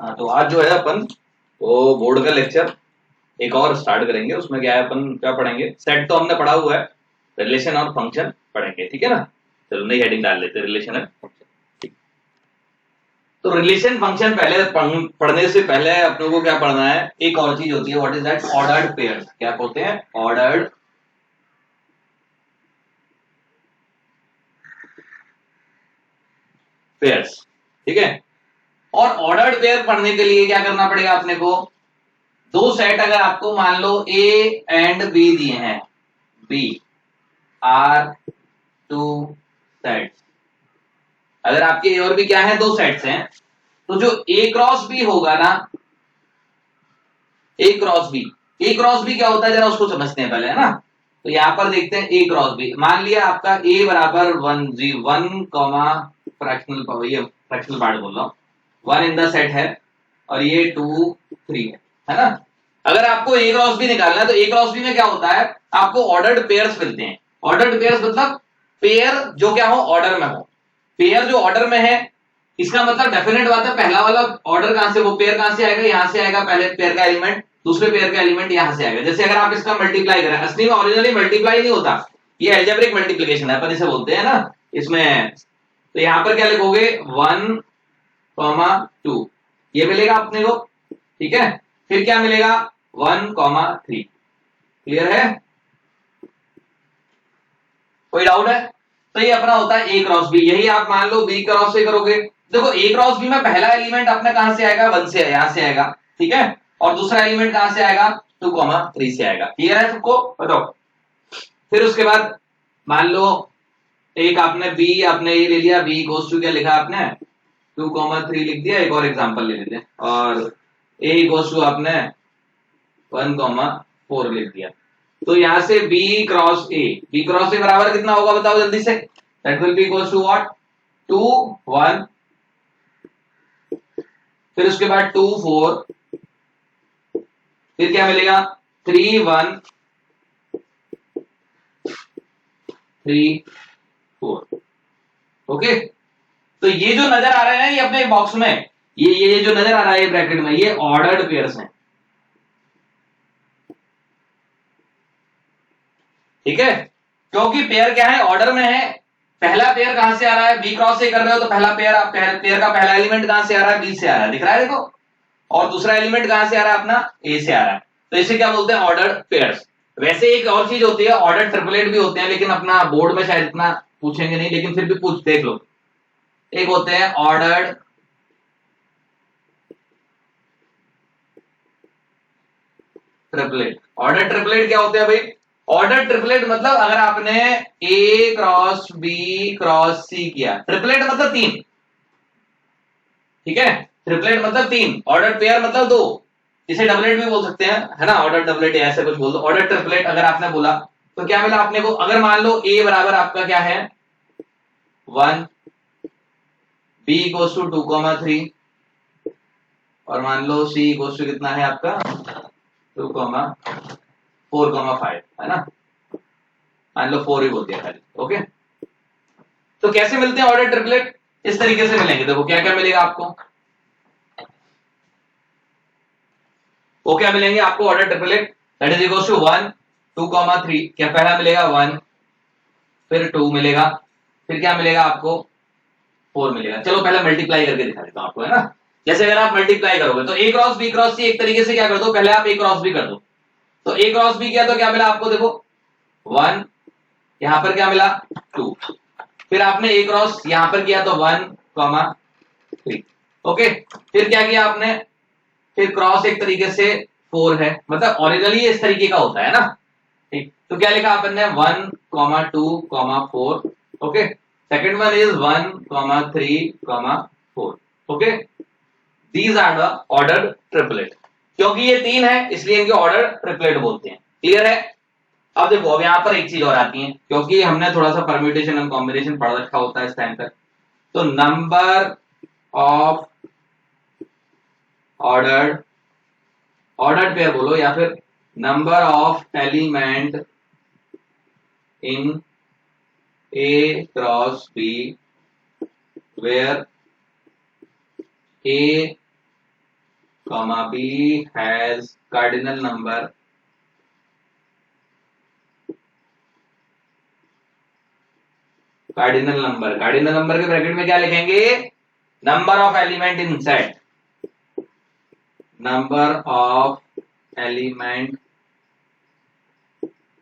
हाँ, तो आज जो है अपन वो बोर्ड का लेक्चर एक और स्टार्ट करेंगे। उसमें क्या है, अपन क्या पढ़ेंगे, सेट तो हमने पढ़ा हुआ है, रिलेशन और फंक्शन पढ़ेंगे, ठीक है ना। चलो नई हेडिंग डाल लेते हैं, रिलेशन एंड फंक्शन। तो रिलेशन फंक्शन पहले पढ़ने से पहले अपनों को क्या पढ़ना है, एक और चीज होती है, what is that, ordered pairs. क्या बोलते हैं, ऑर्डर्ड पेयर्स, ठीक है। और ऑर्डर्ड पेयर पढ़ने के लिए क्या करना पड़ेगा अपने को, दो सेट अगर आपको मान लो ए एंड बी दिए हैं, बी आर टू सेट्स, अगर आपके ए और बी क्या है, दो सेट्स हैं, तो जो ए क्रॉस बी होगा ना, ए क्रॉस बी, ए क्रॉस बी क्या होता है जरा उसको समझते हैं पहले, है ना। तो यहां पर देखते हैं ए क्रॉस बी, मान लिया आपका ए बराबर वन जी वन कॉमा फ्रैक्शनल, ये फ्रैक्शनल पार्ट बोल रहा हूं, वन इन द सेट है, और ये टू थ्री है ना। अगर आपको ए क्रॉस बी निकालना है तो ए क्रॉस बी में क्या होता है, आपको ऑर्डर्ड पेयर्स मिलते हैं। ऑर्डर्ड पेयर्स मतलब पेयर जो क्या हो, ऑर्डर में हो। पेयर जो ऑर्डर में है, इसका मतलब डेफिनेट बात है, पहला वाला ऑर्डर कहां से, वो पेयर कहां से आएगा, यहां से आएगा, पहले पेयर का एलिमेंट, दूसरे पेयर का एलिमेंट यहां से आएगा। जैसे अगर आप इसका मल्टीप्लाई करें, असली में ओरिजिनली मल्टीप्लाई नहीं होता, ये एल्जेब्रिक मल्टीप्लिकेशन है, अपन इसे बोलते हैं ना इसमें। तो यहां पर क्या लिखोगे, वन कॉमा टू, ये मिलेगा अपने को, ठीक है। फिर क्या मिलेगा, वन कॉमा थ्री। क्लियर है, कोई डाउट है। तो ये अपना होता है ए क्रॉस बी, यही आप मान लो बी क्रॉस से करोगे। देखो ए क्रॉस बी में पहला एलिमेंट अपना कहां से आएगा, वन से, यहां से आएगा, ठीक है। और दूसरा एलिमेंट कहां से आएगा, टू कॉमा थ्री से आएगा। क्लियर है सबको, बताओ। फिर उसके बाद मान लो एक आपने बी, आपने ये ले लिया, बी गोस टू क्या लिखा आपने, टू कॉमा थ्री लिख दिया। एक और एग्जांपल ले लेते हैं, और ए गोस टू आपने वन कॉमा फोर लिख दिया। तो यहां से B cross A, B cross A बराबर कितना होगा बताओ जल्दी से, that will be equals to what, two one, फिर उसके बाद टू फोर, फिर क्या मिलेगा, three one, three four. Okay, तो ये जो नजर आ रहे हैं ये अपने बॉक्स में, ये जो नजर आ रहा है ब्रैकेट में, ये ऑर्डर्ड पेयर्स हैं, ठीक है। क्योंकि पेयर क्या है, ऑर्डर में है। पहला पेयर कहां से आ रहा है, बी क्रॉस से कर रहे हो तो पहला पेयर, आप पेयर का पहला एलिमेंट कहां से आ रहा है, बी से आ रहा है, दिख रहा है देखो। और दूसरा एलिमेंट कहां से आ रहा है अपना, ए से आ रहा है। तो इसे क्या बोलते हैं, ऑर्डर पेयर्स। वैसे एक और चीज होती है, ऑर्डर ट्रिपलेट भी होते हैं, लेकिन अपना बोर्ड में शायद इतना पूछेंगे नहीं, लेकिन फिर भी पूछ देख लो। एक होते हैं ऑर्डर्ड ट्रिपलेट। ऑर्डर ट्रिपलेट क्या होते हैं भाई, ऑर्डर ट्रिपलेट मतलब अगर आपने ए क्रॉस बी क्रॉस सी किया, ट्रिपलेट मतलब तीन, ठीक है। ट्रिपलेट मतलब तीन, ऑर्डर पेयर मतलब दो, इसे डबलेट भी बोल सकते हैं, है ना, ऑर्डर डबलेट या ऐसे कुछ बोल दो। ऑर्डर ट्रिपलेट अगर आपने बोला तो क्या मिला आपने को, अगर मान लो ए बराबर आपका क्या है, one, B equals to two comma three, और मान लो सी इक्वल्स टू कितना है आपका, two comma four comma five, है ना। मान लो फोर ही बोल दिया खाली, ओके। तो कैसे मिलते हैं ऑर्डर ट्रिपलेट, इस तरीके से मिलेंगे। देखो क्या क्या मिलेगा आपको, वो क्या मिलेंगे आपको, order triplet that is equals to one, two comma three, क्या पहला मिलेगा वन, फिर टू मिलेगा, फिर क्या मिलेगा आपको, फोर मिलेगा। चलो पहले मल्टीप्लाई करके दिखा देता हूं आपको, है ना। जैसे अगर आप मल्टीप्लाई करोगे तो ए क्रॉस बी क्रॉस सी एक तरीके से क्या कर दो, पहले आप ए क्रॉस बी कर दो। तो ए क्रॉस बी किया तो क्या मिला आपको, देखो वन, यहां पर क्या मिला, टू, फिर आपने ए क्रॉस यहां पर किया तो वन कॉमा थ्री, ओके। फिर क्या किया आपने, फिर क्रॉस एक तरीके से फोर है, मतलब ओरिजिनली इस तरीके का होता है ना, ठीक। तो क्या लिखा अपन ने, one comma two comma four, okay. Second one is one comma three comma four, okay. These are the order triplet. क्योंकि ये तीन है इसलिए इनके ऑर्डर ट्रिपलेट बोलते हैं। क्लियर है। अब देखो, अब यहां पर एक चीज और आती है, क्योंकि हमने थोड़ा सा परम्यूटेशन एंड कॉम्बिनेशन पढ़ रखा होता है इस टाइम तक। तो number of ordered, ordered pair बोलो, या फिर number of element in A cross B where A comma b has cardinal number के ब्रैकेट में क्या लिखेंगे? Number of element in set, number of element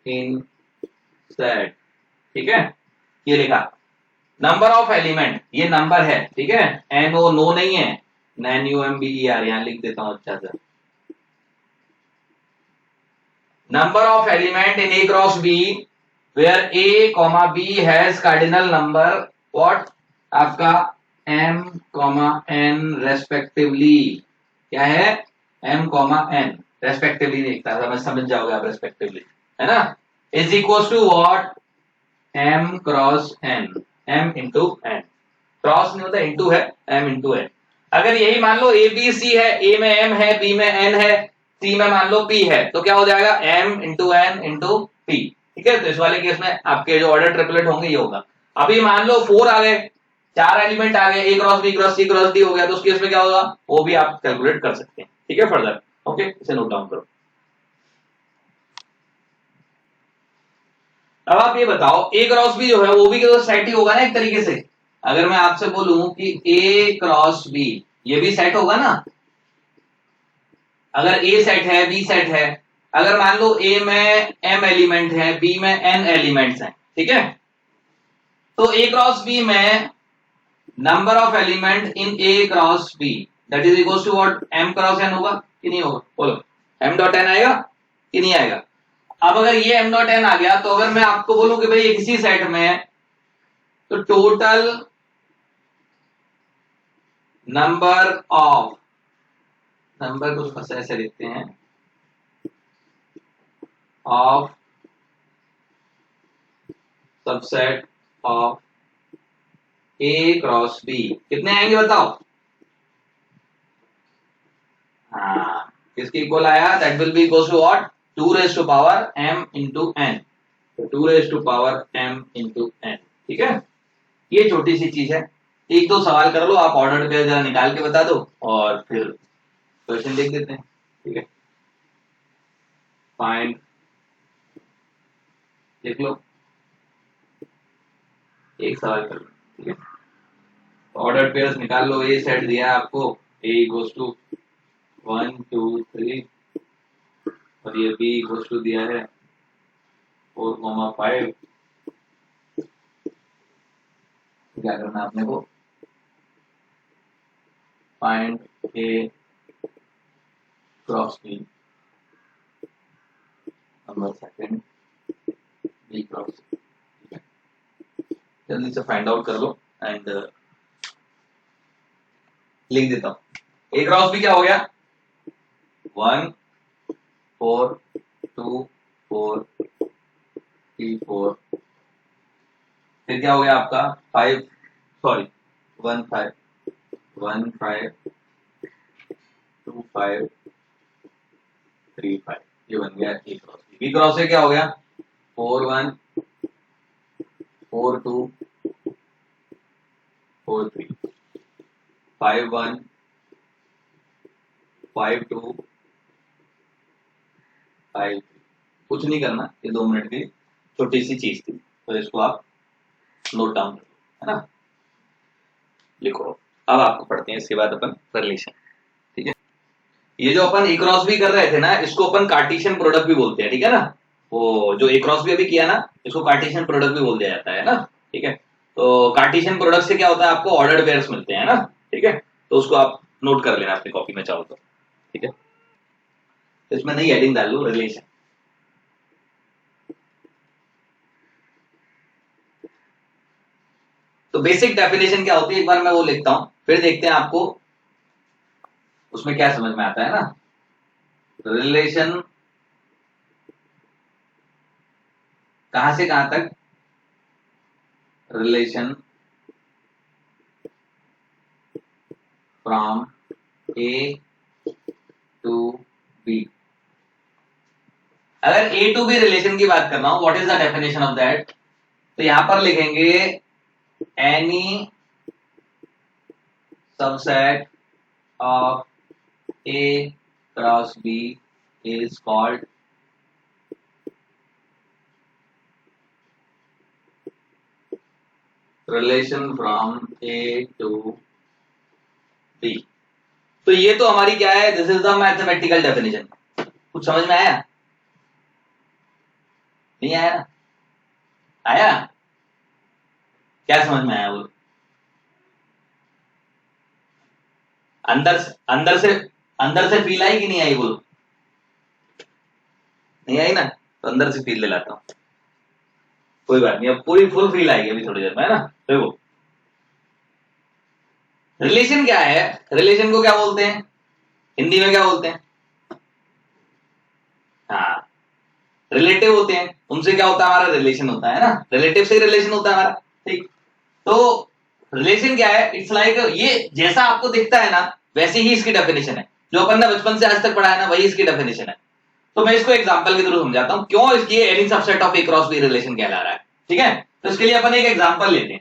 in set, ठीक है। ये लिखा नंबर ऑफ एलिमेंट, ये नंबर है, ठीक है, एन ओ नो नहीं है, NUMBER, यहां लिख देता हूं अच्छा से। Number of element in A cross B where A comma B has cardinal number what, आपका M कॉमा N रेस्पेक्टिवली, क्या है, M कॉमा N रेस्पेक्टिवली लिखता था, मैं समझ जाओगे आप, रेस्पेक्टिवली, है ना, is equal to what, M cross N, M into N, cross नहीं होता, इंटू है, M इंटू N। अगर यही मान लो A B C है, A में M है, B में N है, C में मान लो P है, तो क्या हो जाएगा, M into N into P, ठीक है। तो इस वाले केस में आपके जो ऑर्डर ट्रिपलेट होंगे ये होगा। अभी मान लो 4 आ गए, 4 एलिमेंट आ गए, A cross B cross C cross D हो गया, तो उस केस में क्या होगा, वो भी आप कैलकुलेट कर सकते हैं, ठीक है, फर्दर, ओके, इसे नोट डाउन करो। अब आप ये बताओ, A क्रॉस B जो है वो भी तो सेट ही होगा ना एक तरीके से। अगर मैं आपसे बोलूं कि A क्रॉस B, ये भी सेट होगा ना, अगर A सेट है, B सेट है, अगर मान लो A में M एलिमेंट है, B में N एलिमेंट्स हैं, ठीक है, तो A क्रॉस B में number of element in A cross B that is equal to what, M cross N होगा कि नहीं होगा, बोलो, M डॉट N आएगा कि नहीं आएगा। अब अगर ये M डॉट N आ गया, तो अगर मैं आपको बोलूं कि भाई ये किसी सेट में है, तो टोटल नंबर ऑफ, नंबर को थोड़ा सा ऐसे लिखते हैं, of subset of A cross B कितने आएंगे बताओ। हाँ, किसके इक्वल आया, that will be equal to what, 2 raise to power M into N, तो 2 raise to power M into N, ठीक है। ये छोटी सी चीज है, एक दो सवाल कर लो आप, ऑर्डर पे जरा निकाल के बता दो और फिर क्वेश्चन देख देते हैं, ठीक है। फाइंड, लिख लो, एक सवाल कर लो, ठीक है। ऑर्डर पेयर्स निकाल लो, ये सेट दिया है आपको, A इक्वल्स टू 1 2 3 और ये B इक्वल्स टू दिया है 4 5। क्या करना है आपने को, find A cross B, number second B cross, जल्दी से फाइंड आउट कर लो एंड लिख देता हूं। A क्रॉस B क्या हो गया, 1 4 2 4 3 4, फिर क्या हो गया आपका 5, सॉरी 1 5 1 5 2 5 3 5, ये बन गया A cross B। B cross से क्या हो गया, 4 1 4 2 4 3 5 1 5 2 5 3। कुछ नहीं करना, ये 2 मिनट की छोटी सी चीज थी, तो इसको आप नोट डाउन करो, है ना, लिखो। अब आपको पढ़ते हैं इसके बाद अपन रिलेशन, ठीक है। ये जो अपन A क्रॉस B कर रहे थे ना, इसको अपन कार्टेशियन प्रोडक्ट भी बोलते हैं, ठीक है ना। वो जो A क्रॉस B अभी किया ना, इसको कार्टेशियन प्रोडक्ट भी बोल दिया जाता है ना, ठीक है। तो कार्टेशियन प्रोडक्ट से क्या होता है, आपको ऑर्डर्ड पेयर्स मिलते हैं ना, ठीक है। तो उसको आप नोट कर लेना अपनी कॉपी में चाहो तो, ठीक है। तो इसमें नई हेडिंग डाल लो, रिलेशन। तो बेसिक डेफिनेशन क्या होती है, एक बार मैं वो लिखता हूं, फिर देखते हैं आपको उसमें क्या समझ में आता है ना। रिलेशन कहां से कहां तक, relation from A to B। अगर A टू B रिलेशन की बात कर रहा हूं, what is the definition of that, तो यहां पर लिखेंगे any subset of A cross B is called relation from A to B। तो ये तो हमारी क्या है, this is the mathematical definition. कुछ समझ में आया? नहीं आया? आया? क्या समझ में आया बोलो? अंदर से फील आई कि नहीं आई बोलो? नहीं आई ना? तो अंदर से फील दिलाता हूं, कोई बात नहीं, अब पूरी फुल फील आएगी अभी थोड़ी देर में, है ना? देखो रिलेशन क्या है, रिलेशन को क्या बोलते हैं हिंदी में, क्या बोलते हैं? हाँ, रिलेटिव होते हैं, उनसे क्या होता है हमारा रिलेशन होता है ना, रिलेटिव से रिलेशन होता है हमारा। ठीक, तो रिलेशन क्या है? इट्स लाइक ये जैसा आपको दिखता है ना वैसे ही इसकी डेफिनेशन है, जो अपन ने बचपन से आज तक पढ़ा है ना वही इसकी डेफिनेशन है। तो मैं इसको एग्जांपल के थ्रू समझाता हूं क्यों इसकी any subset of A cross B relation कहला रहा है। ठीक है, तो इसके लिए अपन एक एग्जांपल लेते हैं।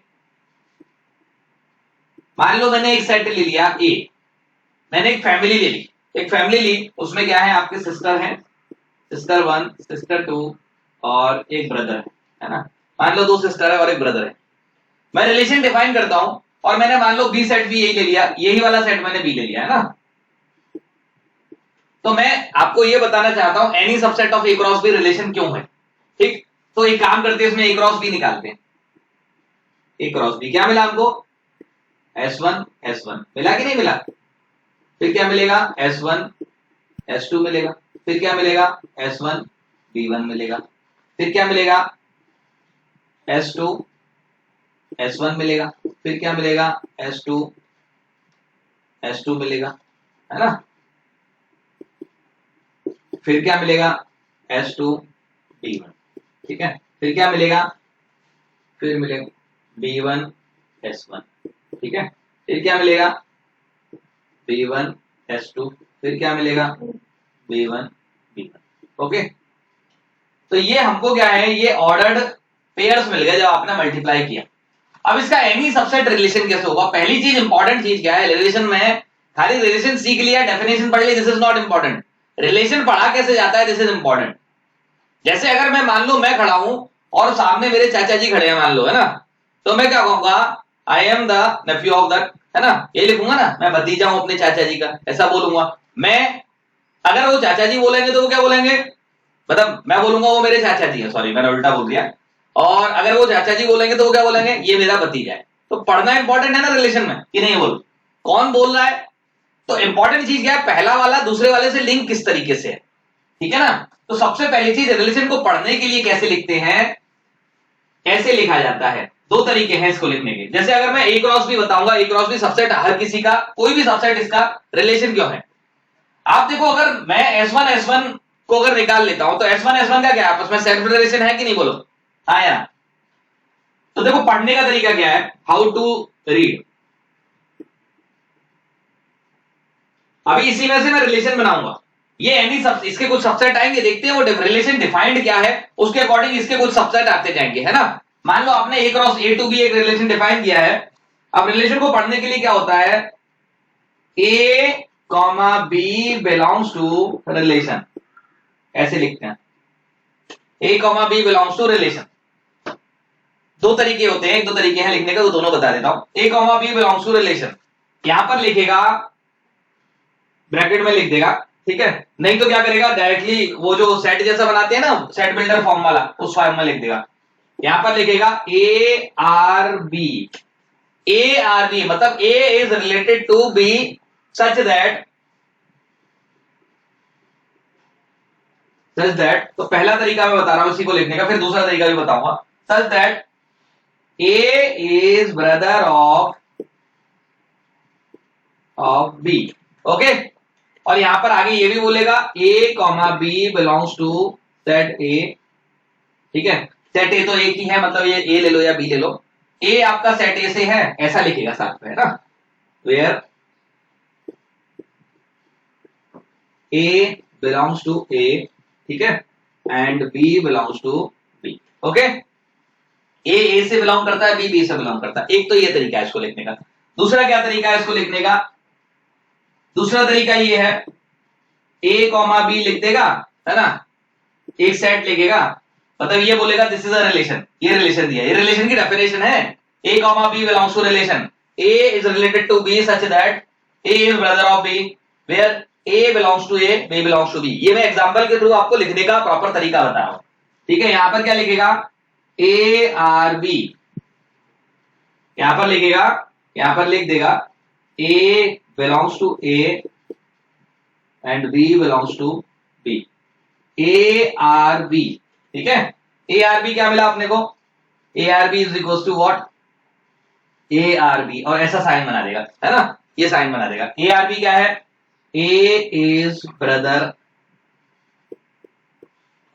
मान लो मैंने एक सेट ले लिया ए, मैंने एक फैमिली ले ली, एक फैमिली ली, उसमें क्या है आपके सिस्टर हैं, सिस्टर 1, सिस्टर 2 और एक ब्रदर है ना। मान लो 2 सिस्टर है और एक ब्रदर है। मैं रिलेशन डिफाइन करता हूं और मैंने मान लो बी सेट भी यही ले लिया, यही वाला सेट मैंने बी ले लिया है ना। तो मैं आपको ये बताना चाहता हूं any subset of A cross B relation क्यों है। ठीक, तो एक काम करते हैं, इसमें ए क्रॉस बी निकालते हैं। ए क्रॉस बी क्या मिला हमको? S1 S1 मिला कि नहीं मिला? फिर क्या मिलेगा? S1 S2 मिलेगा। फिर क्या मिलेगा? S1 B1 मिलेगा। फिर क्या मिलेगा? S2 S1 मिलेगा। फिर क्या मिलेगा? S2 S2 मिलेगा, है ना। फिर क्या मिलेगा? S2 B1। ठीक है, फिर क्या मिलेगा? फिर मिलेगा B1 S1। ठीक है, फिर क्या मिलेगा? B1 S2। फिर क्या मिलेगा? B1 B1। ओके, तो ये हमको क्या है, ये ऑर्डर्ड पेयर्स मिल गए जब आपने मल्टीप्लाई किया। अब इसका एनी सबसेट रिलेशन कैसे होगा? पहली चीज, इंपॉर्टेंट चीज क्या है रिलेशन में? खाली रिलेशन सीख लिया, डेफिनेशन पढ़ ली, this is not important. Relation पढ़ा कैसे जाता है, दिस इज इंपॉर्टेंट। जैसे अगर मैं मान लो मैं खड़ा हूं और सामने मेरे चाचा जी खड़े हैं मान लो, है ना, तो मैं क्या कहूंगा? I am the Neiphiu of the, है ना, ये लिखूंगा ना, मैं भतीजा हूं अपने चाचा जी का, ऐसा बोलूंगा मैं। अगर वो चाचा जी बोलेंगे तो वो क्या बोलेंगे? मतलब मैं बोलूंगा वो मेरे चाचा जी है, सॉरी मैंने उल्टा बोल दिया। और अगर वो चाचा जी बोलेंगे तो वो क्या बोलेंगे? ये मेरा भतीजा है। तो पढ़ना इंपॉर्टेंट है ना रिलेशन में, कि नहीं बोल? कौन बोल रहा है? तो इंपॉर्टेंट चीज क्या है, पहला वाला दूसरे वाले से लिंक किस तरीके से है। ठीक है ना, तो सबसे पहली चीज रिलेशन को पढ़ने के लिए कैसे लिखते हैं, कैसे लिखा जाता है? 2 तरीके हैं इसको लिखने के। जैसे अगर मैं ए क्रॉस बी बताऊंगा, ए क्रॉस बी सबसेट हर किसी का, कोई भी सबसेट, इसका रिलेशन क्यों है? आप देखो, अगर मैं S1 S1 को अगर निकाल लेता हूं तो S1 S1 का क्या है, आपस में सेल्फ रिलेशन है कि नहीं बोलो? हाँ या? तो देखो पढ़ने का तरीका क्या है, हाउ टू रीड। अभी इसी में से मैं रिलेशन बनाऊंगा, ये एनी सब, इसके कुछ सबसेट आएंगे, देखते हैं वो रिलेशन डिफाइंड क्या है, उसके अकॉर्डिंग इसके कुछ सबसेट आते जाएंगे, है ना। मान लो आपने ए क्रॉस ए टू बी एक रिलेशन डिफाइन किया है। अब रिलेशन को पढ़ने के लिए क्या होता है, A comma B belongs to relation, ऐसे लिखते हैं, A comma B belongs to relation. 2 तरीके होते हैं, 1-2 तरीके हैं लिखने का, तो दोनों बता देता हूं। A comma B belongs to relation, यहां पर लिखेगा, ब्रैकेट में लिख देगा, ठीक है। नहीं तो क्या करेगा, डायरेक्टली वो जो सेट जैसा बनाते हैं ना, सेट बिल्डर फॉर्म वाला, उस फॉर्म में लिख देगा। यहां पर लिखेगा A R B, A R B मतलब A is related to B such that, तो पहला तरीका मैं बता रहा हूं इसी को लिखने का, फिर दूसरा तरीका भी बताऊंगा। Such that A is brother of B, okay. और यहां पर आगे ये भी बोलेगा A comma B belongs to set A, ठीक है। सेट ए तो एक ही है, मतलब ये ए ले लो या बी ले लो, ए आपका सेट ए से है, ऐसा लिखेगा साथ में, है ना, where A belongs to A, ठीक है, and B belongs to B, okay. A से बिलोंग करता है, बी से बिलोंग करता है। एक तो ये तरीका है इसको लिखने का। दूसरा क्या तरीका है इसको लिखने का, दूसरा तरीका ये है, ए कॉमा बी लिख देगा, है ना, एक सेट लिखेगा, मतलब ये बोलेगा दिस इज अ रिलेशन, ये रिलेशन दिया, ये रिलेशन की डेफिनेशन है, A comma B belongs to relation, A is related to B such that A is brother of B, where A belongs to A, B belongs to B. ये मैं example के through आपको लिखने का proper तरीका बता रहा हूं, ठीक है। यहां पर क्या लिखेगा, ए आर बी, यहां पर लिखेगा, यहां पर लिख देगा A belongs to A and B belongs to B, A R B, ठीक है। ए आर बी क्या मिला अपने को, A R B is equal to what, A R B, और ऐसा साइन बना देगा, है ना, ये साइन बना देगा। ए आर बी क्या है, ए इज ब्रदर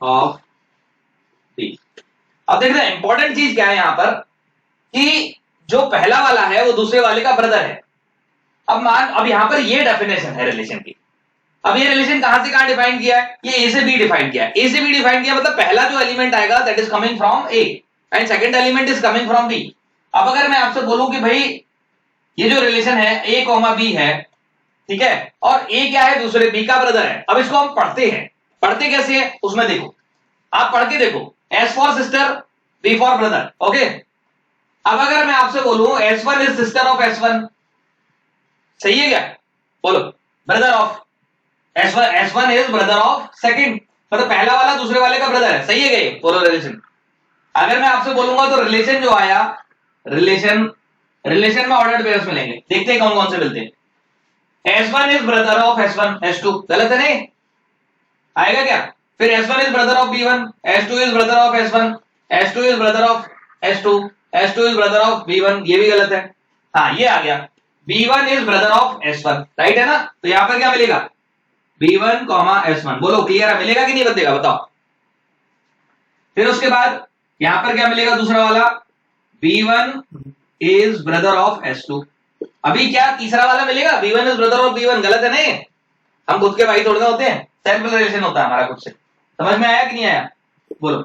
ऑफ बी। अब देख रहे हैं इंपॉर्टेंट चीज क्या है यहां पर, कि जो पहला वाला है वो दूसरे वाले का ब्रदर है। अब यहां पर ये डेफिनेशन है रिलेशन की। अब ये रिलेशन कहां से कहां डिफाइन किया है, ये ए से बी डिफाइन किया है। ए से बी डिफाइन किया मतलब पहला जो एलिमेंट आएगा that is coming from A and second element is coming from B. अब अगर मैं आपसे बोलूं कि भाई ये जो रिलेशन है ए कॉमा बी है, ठीक है, और ए क्या है, दूसरे बी का ब्रदर है। अब इसको हम पढ़ते हैं, पढ़ते कैसे है उसमें देखो, आप पढ़ के देखो, S for sister, B for brother, okay. अब अगर मैं आपसे बोलूं S1 is sister of S1, सही है क्या, बोलो, brother of S1 is brother of second, मतलब पहला वाला दूसरे वाले का ब्रदर है, सही है क्या ये बोलो रिलेशन। अगर मैं आपसे बोलूंगा तो रिलेशन जो आया, रिलेशन में ऑर्डर्ड पेयर्स मिलेंगे, देखते हैं कौन कौन से मिलते हैं। S1 is brother of S1, S2, गलत है नहीं, आएगा क्या। फिर S1 is brother of B1, S2 is brother of S1, S2 is brother of S2, S2 is brother of B1, ये भी गलत है। हाँ ये आ गया, B1 is brother of S1, right है ना। तो यहां पर क्या मिलेगा, B1 S1, बोलो क्लियर है, मिलेगा कि नहीं बतेगा, बताओ। फिर उसके बाद यहां पर क्या मिलेगा, दूसरा वाला B1 is brother of S2। अभी क्या तीसरा वाला मिलेगा, B1 is brother of B1, गलत है नहीं, हम खुद के भाई थोड़े ना होते हैं, सेल्फ रिलेशन होता है हमारा खुद से। समझ में आया कि नहीं आया, बोलो,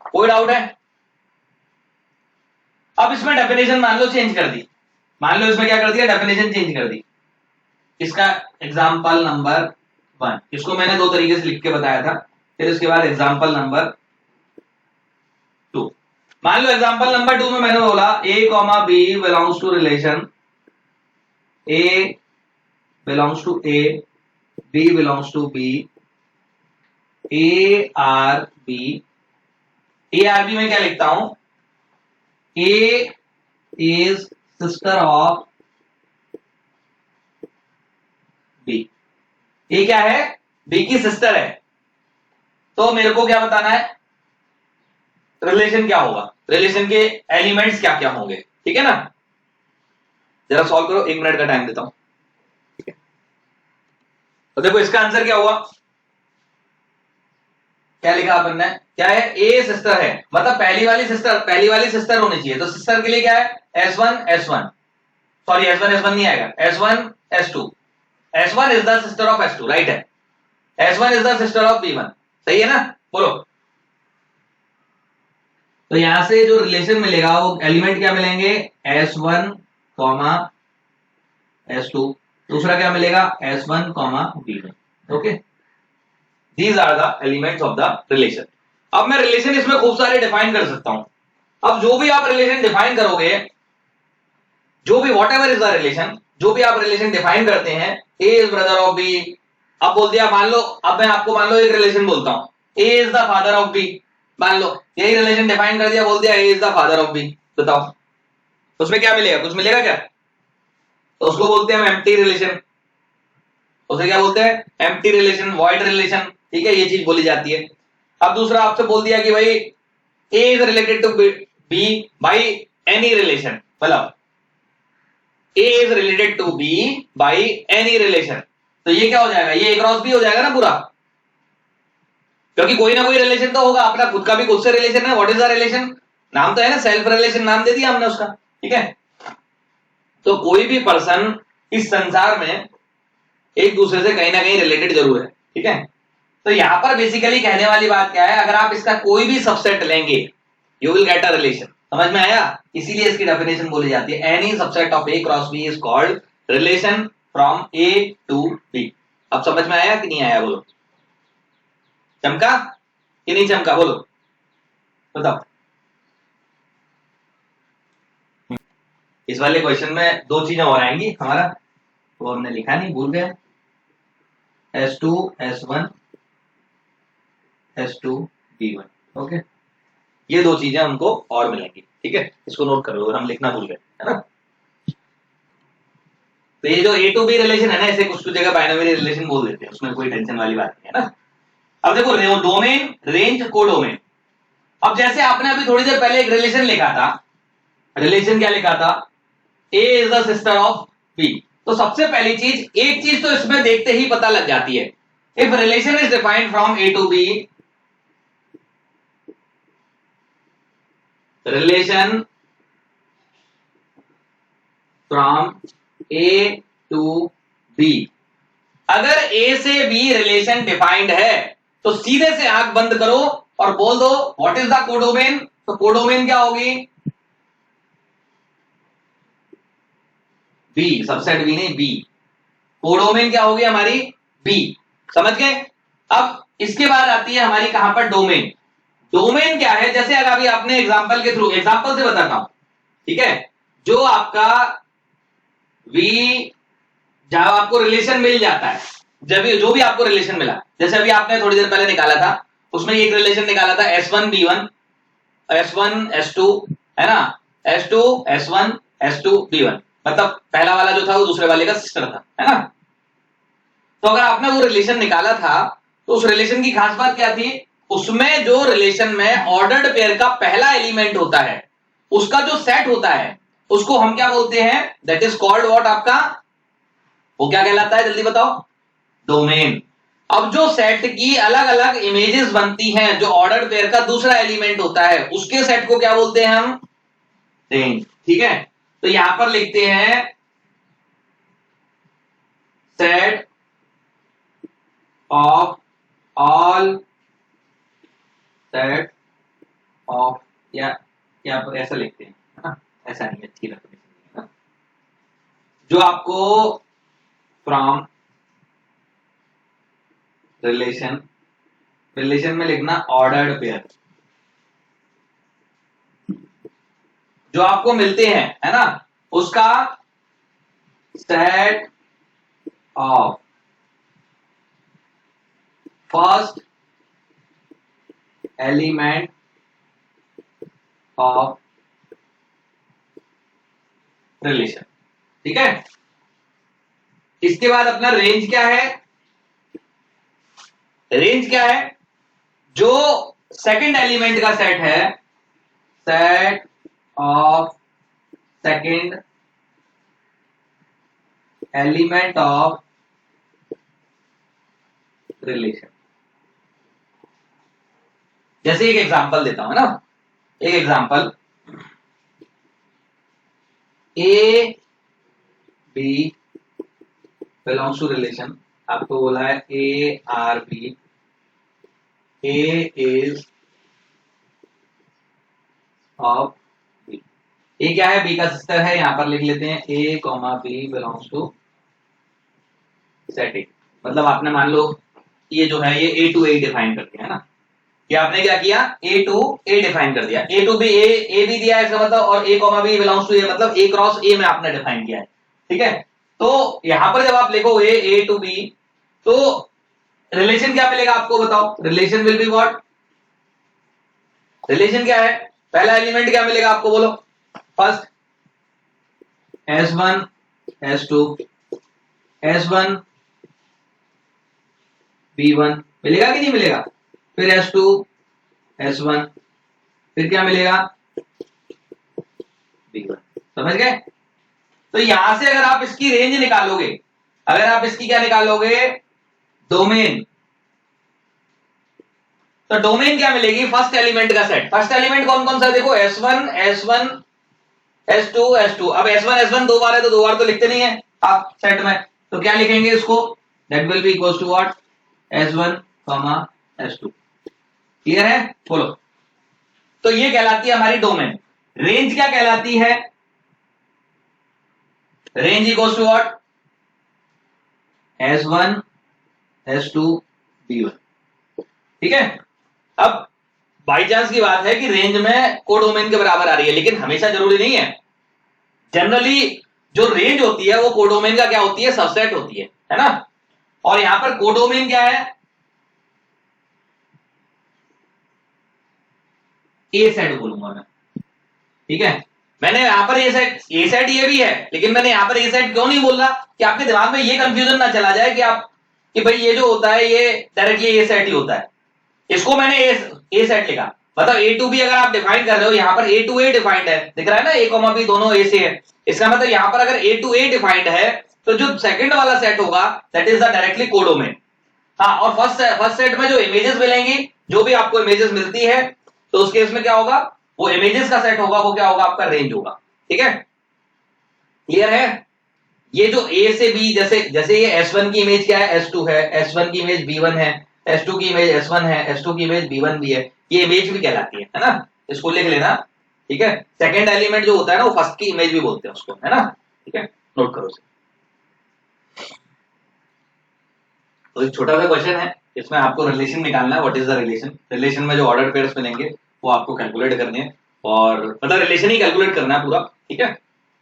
कोई डाउट है। अब इसमें डेफिनेशन मान लो चेंज कर दी, मान लो इसमें क्या कर दिया, डेफिनेशन चेंज कर दी। इसका एग्जांपल नंबर 1, इसको मैंने दो तरीके से लिख के बताया था। फिर इसके बाद एग्जांपल नंबर 2, मान लो एग्जांपल नंबर 2 में मैंने बोला A comma B belongs to relation, A belongs to A, B belongs to B, A R B. A R B में क्या लिखता हूं, A is sister of B, A क्या है, बी की सिस्टर है। तो मेरे को क्या बताना है, रिलेशन क्या होगा, रिलेशन के एलिमेंट्स क्या क्या होंगे, ठीक है ना। जरा सॉल्व करो, 1 मिनट का टाइम देता हूं, ठीक है। तो देखो इसका आंसर क्या हुआ, क्या लिखा अपन ने, क्या है, ए सिस्टर है, मतलब पहली वाली सिस्टर होनी चाहिए। तो सिस्टर के लिए क्या है, S1 सॉरी S1 नहीं आएगा, S1 S1 is the sister of S2, right है, S1 is the sister of B1, सही है ना, बोलो। तो यहां से जो रिलेशन मिलेगा वो एलिमेंट क्या मिलेंगे, S1 S2, दूसरा क्या मिलेगा, S1 B1, okay. These are the elements of the relation। अब मैं रिलेशन इसमें खूब सारे डिफाइन कर सकता हूं। अब जो भी आप रिलेशन डिफाइन करोगे, जो भी what ever is the relation, जो भी आप रिलेशन डिफाइन करते हैं, ए इज ब्रदर ऑफ बी, अब बोल दिया, मान लो, अब मैं आपको मान लो एक रिलेशन बोलता हूं, A is the father of B, मान लो यही रिलेशन डिफाइन कर दिया, बोल दिया A is the father of B, बताओ उसमें क्या मिलेगा, कुछ मिलेगा क्या। तो उसको बोलते हैं हम एम्प्टी रिलेशन, उसे क्या बोलते हैं, एम्प्टी रिलेशन, वॉइड रिलेशन, ठीक है, ये चीज बोली जाती है। अब दूसरा आपसे बोल दिया कि भाई A is related to B by any relation, मतलब A is related to B by any relation, तो ये क्या हो जाएगा, ये क्रॉस बी हो जाएगा ना पूरा, क्योंकि कोई ना कोई रिलेशन तो होगा, अपना खुद का भी खुद से रिलेशन है। व्हाट इज द रिलेशन, नाम तो है ना, सेल्फ रिलेशन नाम दे दिया हमने उसका, ठीक है। तो कोई भी पर्सन इस संसार में एक दूसरे से कहीं ना कहीं रिलेटेड जरूर है, ठीक है। तो यहां पर बेसिकली कहने वाली बात क्या है, अगर आप इसका कोई भी सबसेट लेंगे you will get a relation, समझ में आया। इसीलिए इसकी डेफिनेशन बोली जाती है, any subset of A cross B is called relation from A to B. अब समझ में आया कि नहीं आया? बोलो, चमका कि नहीं चमका? बोलो, बताओ। इस वाले क्वेश्चन में दो चीजें और आएंगी हमारा, वो हमने लिखा नहीं, भूल गए। S2 S1 S2 B1। Okay, ये दो चीजें हमको और मिलेंगी, ठीक है, इसको नोट कर लो, हम लिखना भूल गए, है ना। तो ये जो A to B रिलेशन है ना, इसे कुछ जगह बाइनरी रिलेशन बोल देते हैं, उसमें कोई टेंशन वाली बात नहीं है ना। अब देखो, डोमेन, रेंज, कोडोमेन। अब जैसे आपने अभी थोड़ी देर पहले एक रिलेशन लिखा था, रिलेशन क्या लिखा था? A is the sister of B। तो सबसे पहली चीज, एक चीज तो इसमें देखते ही पता लग जाती है, if relation is defined from A to B, relation from A to B, अगर A से B रिलेशन डिफाइंड है तो सीधे से आंख बंद करो और बोल दो व्हाट इज द कोडोमेन। तो कोडोमेन क्या होगी? बी, सबसेट बी नहीं, बी। कोडोमेन क्या होगी हमारी? बी। समझ गए? अब इसके बाद आती है हमारी कहां पर? डोमेन। डोमेन क्या है? जैसे अगर अभी आपने एग्जांपल के थ्रू, एग्जांपल से बताता हूं, ठीक है। जो आपका वी, जब आपको रिलेशन मिल जाता है, जब जो भी आपको रिलेशन मिला, जैसे अभी आपने थोड़ी देर पहले निकाला था, उसमें एक रिलेशन निकाला था S1 B1, S1 S2, है ना, S2 S1 S2 B1, मतलब पहला वाला जो था वो दूसरे वाले का सिस्टर था, है ना। तो अगर आपने वो रिलेशन निकाला था तो उस रिलेशन की खास बात क्या थी? उसमें जो रिलेशन में ऑर्डर्ड पेयर का पहला एलिमेंट होता है, उसका जो सेट होता है, उसको हम क्या बोलते हैं? That is called what? आपका वो क्या कहलाता है? जल्दी बताओ। डोमेन। अब जो सेट की अलग अलग इमेजेस बनती हैं, जो ऑर्डर्ड पेयर का दूसरा एलिमेंट होता है, उसके सेट को क्या बोलते हैं हम? रेंज। ठीक है, तो यहां पर लिखते हैं set of all set of, या पर ऐसा लिखते हैं, है ना, ऐसा नहीं, अच्छी लगती है, जो आपको फ्रॉम रिलेशन, रिलेशन में लिखना ऑर्डर्ड पेयर, जो आपको मिलते हैं, है ना, उसका set of first element of relation. ठीक है, इसके बाद अपना रेंज क्या है? रेंज क्या है? जो सेकंड एलिमेंट का सेट है, set of second element of relation. जैसे एक एग्जांपल देता हूं ना, एक example, A B belongs to relation, आपको बोला है A R B, A is of B. A क्या है? बी का सिस्टर है, यहां पर लिख लेते हैं A comma B belongs to set A. मतलब आपने मान लो ये जो है ये ए टू ए डिफाइन कर दिया है ना, कि आपने क्या किया? ए टू ए डिफाइन कर दिया, ए टू बी, ए बी दिया है इसका मतलब, और ए comma B belongs to A, मतलब ए क्रॉस ए में आपने डिफाइन किया है। ठीक है, तो यहां पर जब आप लिखोगे ए टू बी, तो रिलेशन क्या मिलेगा आपको? बताओ, relation will be what? Relation क्या है? पहला एलिमेंट क्या मिलेगा आपको? बोलो, first S1 S2 S1 B1 मिलेगा कि नहीं मिलेगा? फिर S2 S1, फिर क्या मिलेगा? B1। समझ गए? तो यहां से अगर आप इसकी रेंज निकालोगे, अगर आप इसकी क्या निकालोगे? डोमेन। तो डोमेन क्या मिलेगी? फर्स्ट एलिमेंट का सेट। फर्स्ट एलिमेंट कौन कौन सा? देखो S1 S1 S2 S2। अब S1 S1 दो बार है तो दो बार तो लिखते नहीं है आप सेट में, तो क्या लिखेंगे इसको? That will be equals to what? S1 S2। Clear है? बोलो। तो ये कहलाती है हमारी डोमेन। रेंज क्या कहलाती है? Range equals to what? S1 S2 B1, ठीक है। अब बाई चांस की बात है कि रेंज में कोडोमेन के बराबर आ रही है, लेकिन हमेशा जरूरी नहीं है। जनरली जो रेंज होती है वो कोडोमेन का क्या होती है, सबसेट होती है ना। और यहां पर कोडोमेन क्या है, ए सेट बोलूंगा मैं, ठीक है। मैंने यहां पर ए सेट ये भी है, लेकिन मैंने यहां पर ए सेट क्यों नहीं बोल रहा कि आपके दिमाग में ये कंफ्यूजन ना चला जाए कि आप कि भाई ये जो होता है ये डायरेक्टली ए सेट ही होता है। इसको मैंने ए सेट लिखा, मतलब ए टू बी अगर आप डिफाइन कर रहे हो, यहां पर ए टू ए डिफाइंड है, दिख रहा है ना, ए कॉमा बी दोनों ए से है। इसका मतलब यहां पर अगर ए टू ए डिफाइंड है तो जो सेकंड वाला सेट होगा that is the directly codomain. हाँ, और फर्स्ट सेट में जो इमेजेस मिलेंगी, जो भी आपको इमेजेस मिलती है, तो उस केस में क्या होगा, वो इमेजेस का सेट होगा, वो क्या होगा, आपका रेंज होगा, ठीक है। क्लियर है। ये जो ए से बी, जैसे जैसे ये S1 की इमेज क्या है, S2 है, S1 की इमेज B1 है, S2 की इमेज S1 है, S2 की इमेज B1 भी है, ये इमेज भी कहलाती है ना, इसको लिख लेना, ठीक है। सेकंड एलिमेंट जो होता है ना वो फर्स्ट की इमेज भी बोलते हैं उसको, है ना, ठीक है, नोट करो इसे। तो एक छोटा सा क्वेश्चन है, इसमें आपको रिलेशन निकालना है, what is the relation. Relation में जो ऑर्डर पेयर्स मिलेंगे वो आपको कैलकुलेट करने हैं, और मतलब रिलेशन ही कैलकुलेट करना है पूरा, ठीक है।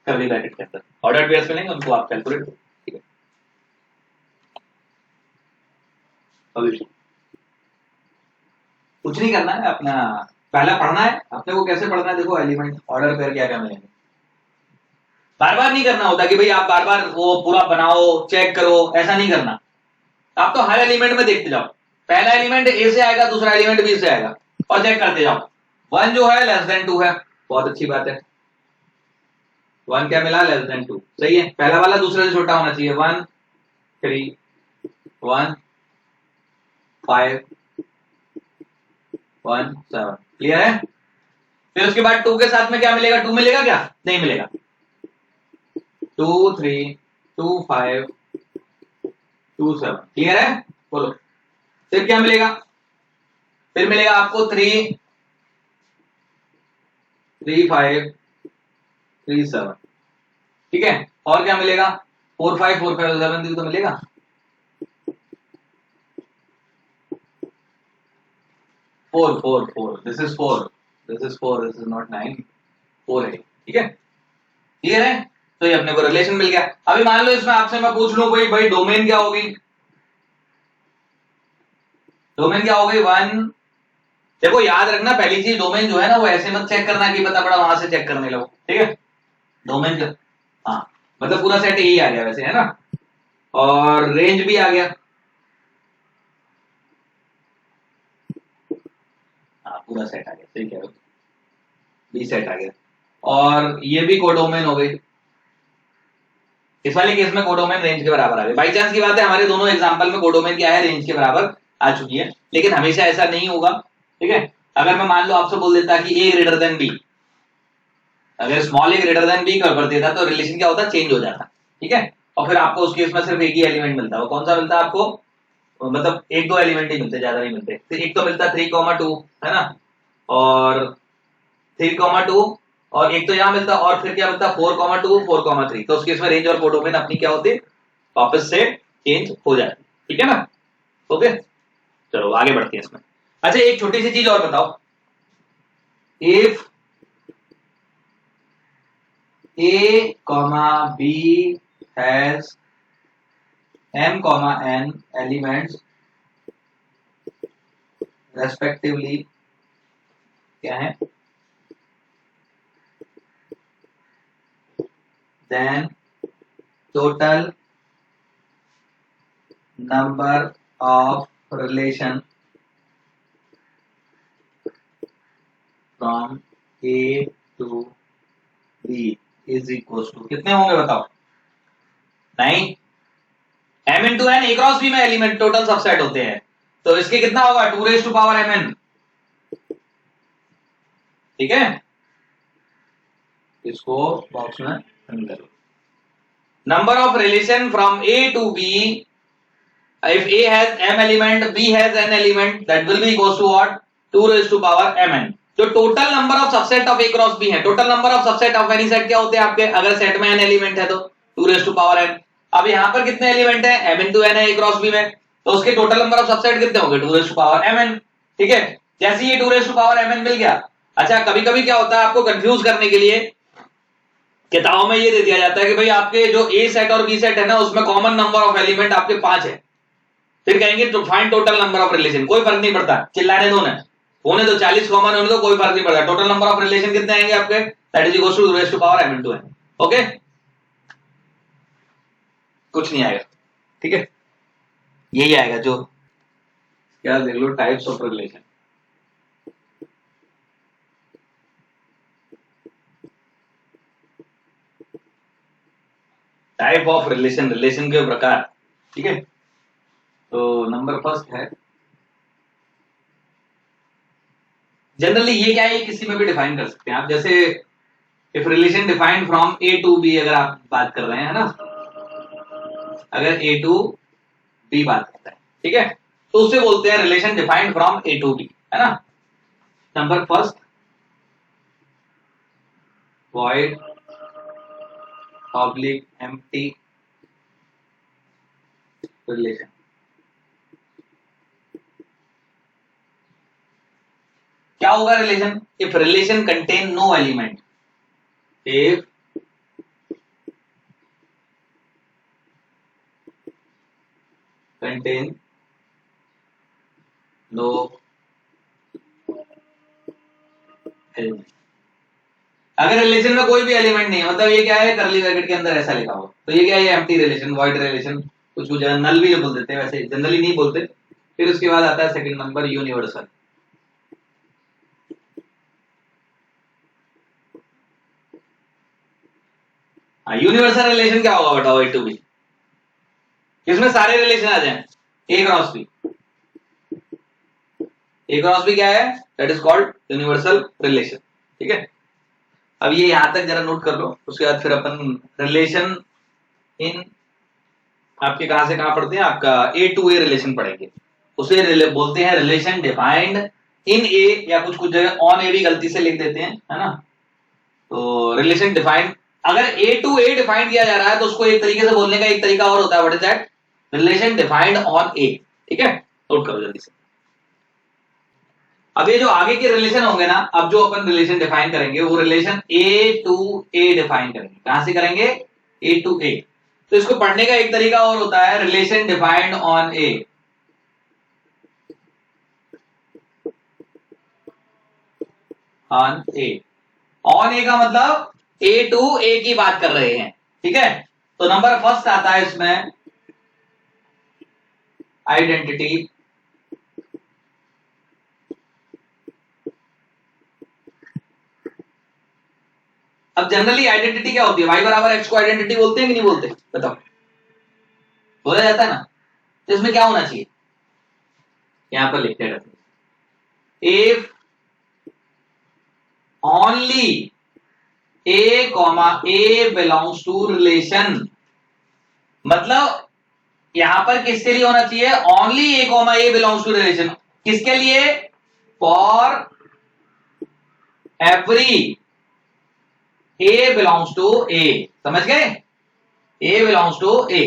कर्ली ब्रैकेट के अंदर ऑर्डर पेयर्स मिलेंगे, उनको आप कैलकुलेट करो, ठीक है। कुछ नहीं करना है, अपना पहला पढ़ना है अपने को, कैसे पढ़ना है देखो, एलिमेंट ऑर्डर पेयर क्या क्या मिलेंगे, बार बार नहीं करना होता कि भाई आप बार बार वो पूरा बनाओ चेक करो, ऐसा नहीं करना। आप तो हर एलिमेंट में देखते जाओ, पहला एलिमेंट ए से आएगा, दूसरा एलिमेंट बी से आएगा, और चेक करते जाओ। 1 जो है लेस देन 2 है, बहुत अच्छी बात है। 1 क्या मिला, लेस देन 2, सही है। पहला वाला दूसरे से छोटा होना चाहिए, 1 3 1 5 1 7, क्लियर है। फिर उसके बाद 2 के साथ में क्या मिलेगा, 2 मिलेगा क्या, नहीं मिलेगा। 2 3 2 5 2 7, क्लियर है, बोलो। फिर क्या मिलेगा, फिर मिलेगा आपको 3 3 5 3 7, ठीक है। और क्या मिलेगा, 4 5 4 5 7 तो मिलेगा। Four, this is 4, this is 4, this is not 9, 4 है, ठीक है, क्लियर है। तो ये अपने को रिलेशन मिल गया। अभी मान लो इसमें आपसे मैं पूछ लूं भाई डोमेन क्या होगी, डोमेन क्या होगी, 1, देखो याद रखना पहली चीज, डोमेन जो है ना वो ऐसे मत चेक करना कि पता पड़ा वहां से चेक करने लगो, ठीक है। डोमेन का हाँ मतलब पूरा सेट यही आ गया वैसे, है ना, और रेंज भी आ गया, हाँ पूरा सेट आ गया, सही कह रहे हो, बी सेट आ गया, और ये भी कोडोमेन हो गई। इस वाले केस में कोडोमेन रेंज के बराबर आ गई। बाई चांस की बात है, हमारे दोनों एग्जांपल में कोडोमेन क्या है, रेंज के बराबर आ चुकी है, लेकिन हमेशा ऐसा नहीं होगा, ठीक है। अगर मैं मान लो आपसे बोल देता कि ए ग्रेटर देन बी, अगर स्मॉल ए ग्रेटर देन बी कर देता तो रिलेशन क्या होता, चेंज हो जाता, ठीक है। और फिर आपको उस केस में सिर्फ एक ही एलिमेंट मिलता, वो कौन सा मिलता आपको, मतलब एक दो एलिमेंट ही मिलते, ज्यादा नहीं मिलते। तो एक तो मिलता 3,2 है ना, और 3,2, और एक तो यहाँ मिलता, और फिर क्या मिलता 4,2 4,3। तो उस केस में रेंज और कोडोमेन अपनी क्या होती, वापस से चेंज हो जाती, ठीक है ना। ओके, चलो आगे बढ़ते हैं इसमें। अच्छा एक छोटी सी चीज और बताओ, if A, B has M, N elements respectively, क्या है, then total number of relation from A to B is equals to, कितने होंगे बताओ, 9। M into N A cross B में एलिमेंट टोटल सबसेट होते हैं, तो इसके कितना होगा, 2 रेज़ टू पावर mn, ठीक है। इसको बॉक्स में फिल करो। Number of relation from A to B, if A has m element, B has n element, that will be equals to what, 2 raised to power mn। जो total number of subset of A cross B है, total number of subset of any set क्या होते हैं आपके, अगर set में n element है तो 2 raised to power n, अब यहाँ पर कितने एलिमेंट है, m इंटू एन है ए क्रॉस बी में, तो उसके टोटल नंबर ऑफ सबसेट कितने होंगे, 2 रेज़ टू पावर mn। ठीक है, जैसे ये 2 रेज़ टू पावर mn मिल गया। अच्छा, कभी कभी क्या होता है, आपको कंफ्यूज करने के लिए किताबों में ये दे दिया जाता है कि भाई आपके जो ए सेट और बी सेट है ना, उसमें कॉमन नंबर ऑफ एलिमेंट आपके 5 है, फिर कहेंगे तो find total number of relation. कोई फर्क नहीं पड़ता, चिल्लाने दो ना, होने दो 40 कॉमन होने दो, कोई फर्क नहीं पड़ता। टोटल नंबर ऑफ रिलेशन कितने आएंगे आपके, that is equal to 2 raise to power m into n। Okay, कुछ नहीं आएगा। ठीक है, यही आएगा जो क्या देख लो, types of relation. Type of relation, relation के प्रकार। ठीक है, तो नंबर फर्स्ट है, जनरली ये क्या है, किसी में भी डिफाइन कर सकते हैं आप। जैसे if relation defined from A to B, अगर आप बात कर रहे हैं ना, अगर ए टू बी बात करता है, ठीक है, तो उसे बोलते हैं relation defined from A to B, है ना। Number first, void oblique empty relation. क्या होगा relation, if relation contain no element, if contain no element. अगर रिलेशन में कोई भी एलिमेंट नहीं है, मतलब ये क्या है, करली ब्रैकेट के अंदर ऐसा लिखा हो, तो ये क्या है, एम्प्टी रिलेशन, वॉइड रिलेशन, कुछ नल भी बोल देते हैं, वैसे जनरली नहीं बोलते। फिर उसके बाद आता है second number, universal. Universal relation क्या होगा बताओ, ए टू बी, इसमें सारे रिलेशन आ जाए, ए क्रॉस बी। ए क्रॉस बी क्या है, that is called universal relation. ठीक है, अब ये यहां तक जरा नोट कर लो, उसके बाद फिर अपन रिलेशन इन आपके कहां से कहां पढ़ते हैं, आपका ए टू ए रिलेशन पढ़ेंगे। उसे बोलते हैं रिलेशन डिफाइंड इन ए, या कुछ कुछ जगह ऑन ए भी गलती से लिख देते हैं, है ना। तो रिलेशन डिफाइंड, अगर ए टू ए डिफाइन किया जा रहा है तो उसको एक तरीके से बोलने का एक तरीका और होता है, what is that, relation defined on A. ठीक है, नोट करो जल्दी से। अब ये जो आगे के रिलेशन होंगे ना, अब जो अपन रिलेशन डिफाइन करेंगे वो relation A to A define करेंगे। कहां से करेंगे, ए टू ए। तो इसको पढ़ने का एक तरीका और होता है, relation defined on A. On A, on A का मतलब ए टू ए की बात कर रहे हैं। ठीक है, तो नंबर फर्स्ट आता है इसमें आइडेंटिटी। अब जनरली आइडेंटिटी क्या होती है, y बराबर x को आइडेंटिटी बोलते हैं कि नहीं बोलते, बताओ, बोला जाता है ना। तो इसमें क्या होना चाहिए, यहां पर लिखते हैं, if only a comma a belongs to relation, मतलब यहां पर किसके लिए होना चाहिए, only a comma a belongs to relation. किसके लिए, for every a belongs to a, समझ गए, a बिलोंग्स टू a।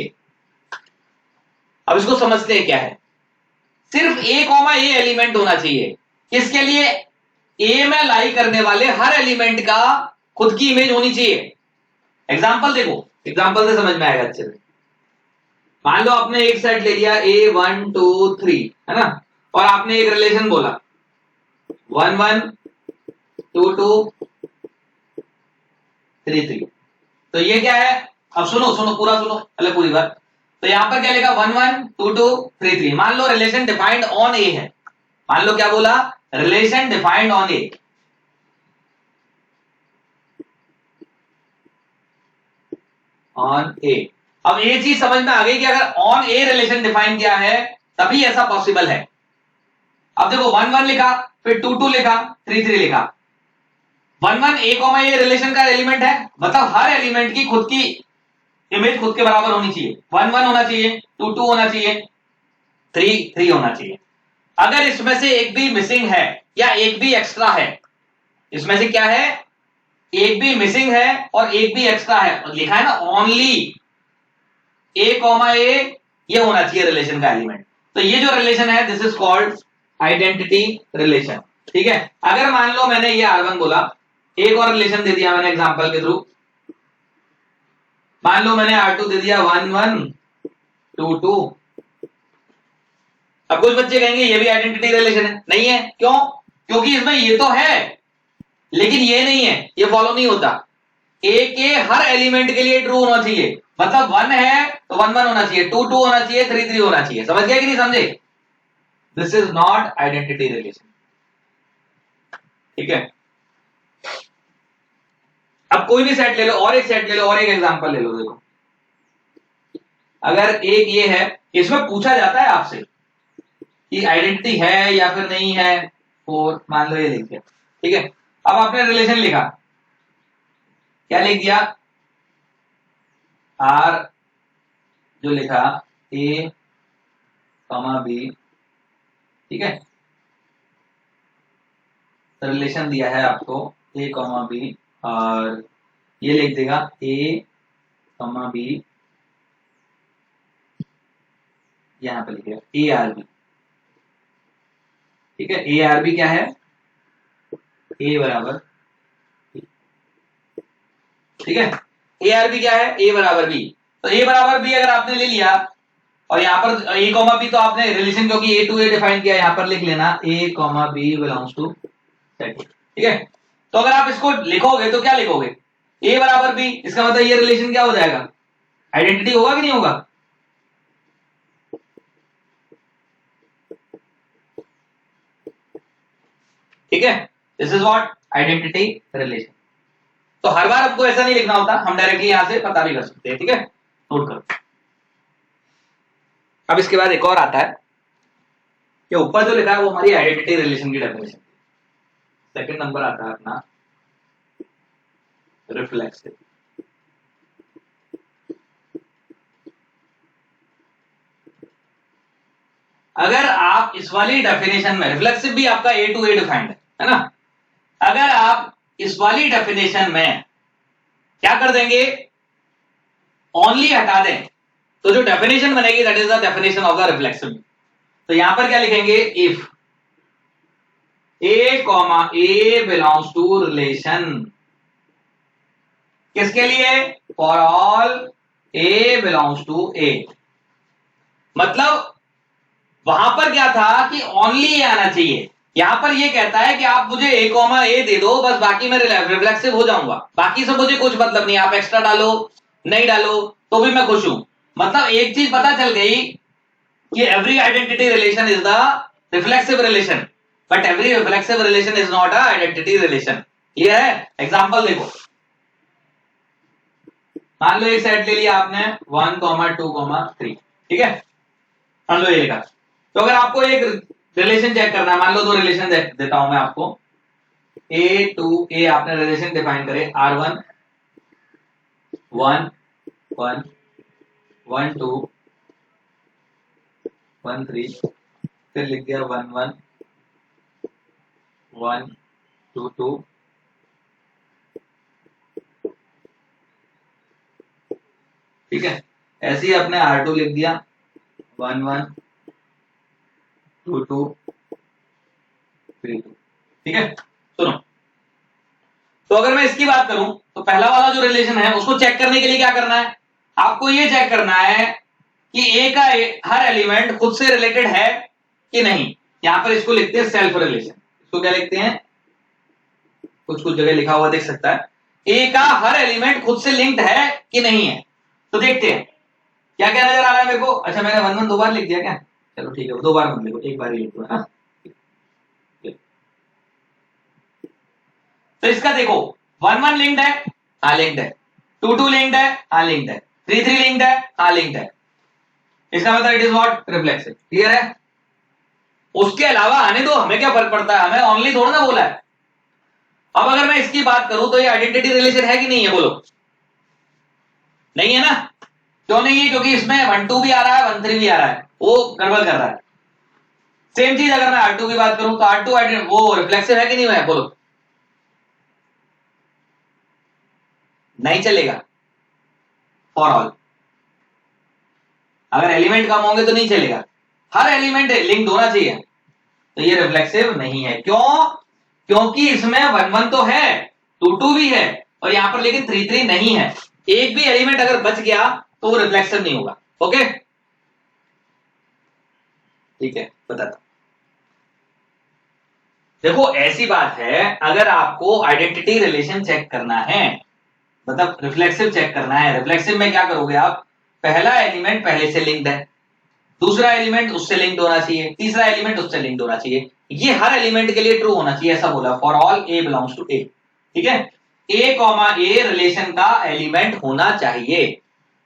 अब इसको समझते हैं क्या है, सिर्फ a कॉमा a एलिमेंट होना चाहिए, किसके लिए, a में लाई करने वाले हर एलिमेंट का खुद की इमेज होनी चाहिए। एग्जांपल देखो, एग्जांपल से समझ में आएगा अच्छे से। मान लो आपने एक सेट ले लिया a 1 2 3, है ना, और आपने एक रिलेशन बोला 1 1 2 2 3 3। तो ये क्या है, अब सुनो सुनो पूरा सुनो, पहले पूरी बात। तो यहां पर क्या लिखा, 1 1 2 2 3 3। मान लो रिलेशन डिफाइंड ऑन ए है, मान लो क्या बोला, relation defined on A. On A, अब ये चीज समझ में आ गई कि अगर ऑन ए रिलेशन डिफाइन किया है तभी ऐसा पॉसिबल है। अब देखो 1 1 लिखा, फिर 2 2 लिखा, 3 3 लिखा। 1 1 ए कॉमा ए रिलेशन का एलिमेंट है, मतलब हर एलिमेंट की खुद की इमेज खुद के बराबर होनी चाहिए। 1 1 होना चाहिए, 2 2 होना चाहिए, 3 3 होना चाहिए। अगर इसमें से एक भी मिसिंग है या एक भी एक्स्ट्रा है, इसमें से क्या है, एक भी मिसिंग है और एक भी एक्स्ट्रा है, और लिखा है ना ओनली, ए कॉमा ए ये होना चाहिए रिलेशन का एलिमेंट। तो ये जो रिलेशन है this is called identity relation. ठीक है, अगर मान लो मैंने ये R1 बोला, एक और रिलेशन दे दिया मैंने एग्जांपल के थ्रू, मान लो मैंने R2 दे दिया 1 1 2 2। अब कुछ बच्चे कहेंगे ये भी आइडेंटिटी रिलेशन है, नहीं है, क्यों? क्योंकि इसमें ये तो है लेकिन ये नहीं है, ये फॉलो नहीं होता। ए के हर एलिमेंट के लिए ट्रू होना चाहिए, मतलब 1 है तो 1 1 होना चाहिए, 2 2 होना चाहिए, 3 3 होना चाहिए। समझ गया कि नहीं समझे? This is not identity relation. ठीक है, अब कोई भी सेट ले लो और एक सेट ले लो और एक एग्जांपल ले लो। देखो अगर एक ये है, इसमें पूछा जाता है आपसे कि आइडेंटिटी है या फिर नहीं है, और मान लो ये लिख दिया। ठीक है, अब आपने रिलेशन लिखा, क्या लिख दिया? आर जो लिखा ए कॉमा बी। ठीक है, रिलेशन दिया है आपको ए कॉमा बी, और ये लिख देगा ए कॉमा बी, यहां पर लिखेगा ए आर बी। ठीक है, ए आर बी क्या है? ए बराबर, ठीक है, ए आर बी क्या है? ए बराबर बी। तो ए बराबर बी अगर आपने ले लिया और यहाँ पर ए कॉमा बी, तो आपने रिलेशन क्योंकि ए टू ए डिफाइन किया, यहाँ पर लिख लेना A comma B belongs to set. ठीक है, तो अगर आप इसको लिखोगे तो क्या लिखोगे? ए बराबर बी, इसका मतलब ये रिलेशन क्या हो जाएगा? आइडेंटिटी होगा कि नहीं होगा? ठीक है, this is what identity relation. तो हर बार आपको ऐसा नहीं लिखना होता, हम डायरेक्टली यहां से पता भी कर सकते हैं। ठीक है, नोट करो। अब इसके बाद एक और आता है, ये ऊपर जो लिखा है वो हमारी आइडेंटिटी रिलेशन की डेफिनेशन। सेकंड नंबर आता है अपना रिफ्लेक्सिव। अगर आप इस वाली डेफिनेशन में, रिफ्लेक्सिव भी आपका ए टू ए डिफाइंड है ना, अगर आप इस वाली डेफिनेशन में क्या कर देंगे, ओनली हटा दें, तो जो डेफिनेशन बनेगी that is the definition of the reflexive. तो यहां पर क्या लिखेंगे? If A comma A belongs to relation, किसके लिए? For all A belongs to A. मतलब वहां पर क्या था कि ओनली ए आना चाहिए, यहां पर ये कहता है कि आप मुझे ए कॉमा ए दे दो बस, बाकी मैं रिफ्लेक्सिव हो जाऊंगा, बाकी से मुझे कुछ मतलब नहीं, आप एक्स्ट्रा डालो नहीं डालो तो भी मैं खुश हूं। मतलब एक चीज पता चल गई कि every identity relation is the reflexive relation, but every reflexive relation is not a identity relation. Clear है? एग्जांपल देखो, मान लो एक सेट ले लिया आपने 1 2 3। ठीक है, मान लो ये लिखा। तो अगर आपको एक रिलेशन चेक करना है, मान लो दो रिलेशन देता हूं मैं आपको, ए टू ए, आपने रिलेशन डिफाइन करे R1 1 1 1 2 1 3, फिर लिख दिया 1 1 1 2 2। ठीक है, ऐसे ही आपने R2 लिख दिया 1 1 2 2 3 2। ठीक है, सुनो, तो अगर मैं इसकी बात करूं तो पहला वाला जो रिलेशन है उसको चेक करने के लिए क्या करना है? आपको ये चेक करना है कि ए का हर एलिमेंट खुद से रिलेटेड है कि नहीं। यहां पर इसको लिखते हैं सेल्फ रिलेशन। इसको क्या लिखते हैं? कुछ कुछ जगह लिखा हुआ देख सकता है, ए का हर एलिमेंट खुद से लिंक्ड है कि नहीं है। तो देखते हैं क्या क्या नजर आ रहा है मेरे को। अच्छा, मैंने 1 1 दो बार लिख दिया क्या? चलो ठीक है, दो बार मत लिखो, एक बार ही लिख दो। हाँ, तो इसका देखो 1 1 लिंक्ड है, हाँ लिंक्ड है, 2 2 लिंक्ड है, हाँ लिंक्ड है, 3 3 लिंक्ड है, हाँ लिंक्ड है। इसका मतलब it is what? Reflexive. Clear है? उसके अलावा आने दो, हमें क्या फर्क पड़ता है, हमें ओनली थोड़ा ना बोला है। अब अगर मैं इसकी बात करूं तो ये आइडेंटिटी रिलेशन है कि नहीं है? बोलो नहीं है ना। क्यों नहीं है? क्योंकि इसमें 1 2 भी आ रहा है, 1 3 भी आ रहा है, वो गड़बड़ कर रहा है। सेम चीज अगर मैं R2 की बात करूं तो R2 वो रिफ्लेक्सिव है कि नहीं है? बोलो नहीं चलेगा फॉर ऑल। अगर एलिमेंट कम होंगे तो नहीं चलेगा, हर एलिमेंट लिंक्ड होना चाहिए, तो ये रिफ्लेक्सिव नहीं है। क्यों? क्योंकि इसमें 1 1 तो है, 2 2 भी है, और यहां पर लेकिन 3 3 नहीं है। एक भी एलिमेंट अगर बच गया तो वो रिफ्लेक्सिव नहीं होगा। ओके, ठीक है, बताता। देखो ऐसी बात है, अगर आपको आइडेंटिटी रिलेशन चेक करना है, मतलब रिफ्लेक्सिव चेक करना है, रिफ्लेक्सिव में क्या करोगे आप, पहला एलिमेंट पहले से लिंक्ड है, दूसरा एलिमेंट उससे लिंक्ड होना चाहिए, तीसरा एलिमेंट उससे लिंक्ड होना चाहिए, ये हर एलिमेंट के लिए ट्रू होना चाहिए, ऐसा बोला, for all A belongs to A. ठीक है, ए कॉमा ए रिलेशन का एलिमेंट होना चाहिए।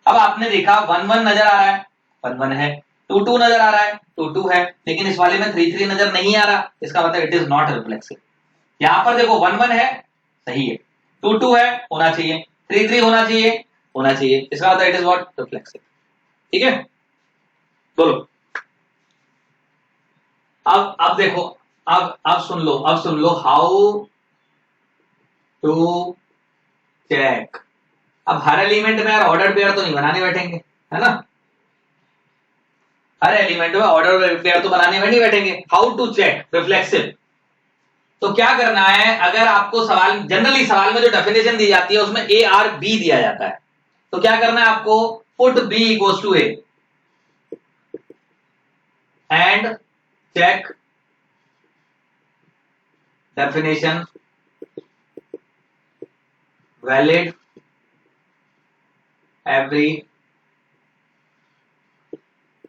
अब आपने देखा 1 1 नजर आ रहा है, 1 1 है, 2 2 नजर आ रहा है, 2 2 है, लेकिन इस वाले में 3 3 नजर नहीं आ रहा, इसका मतलब इट इज नॉट रिफ्लेक्सिव। यहां पर देखो 1 1 है, सही है, 2 2 है, होना चाहिए, 3 3 होना चाहिए, होना चाहिए, इसका मतलब इट इज व्हाट, रिफ्लेक्सिव। ठीक है, बोलो। अब देखो, अब सुन लो हाउ टू चेक। अब हर एलिमेंट में यार ऑर्डर पेयर तो नहीं बनाने बैठेंगे, है ना, हर एलिमेंट में ऑर्डर पेयर तो बनाने में नहीं बैठेंगे। हाउ टू चेक रिफ्लेक्सिव, तो क्या करना है, अगर आपको सवाल, जनरली सवाल में जो डेफिनेशन दी जाती है उसमें ए आर बी दिया जाता है, तो क्या करना है आपको, put B equals to A and check definition valid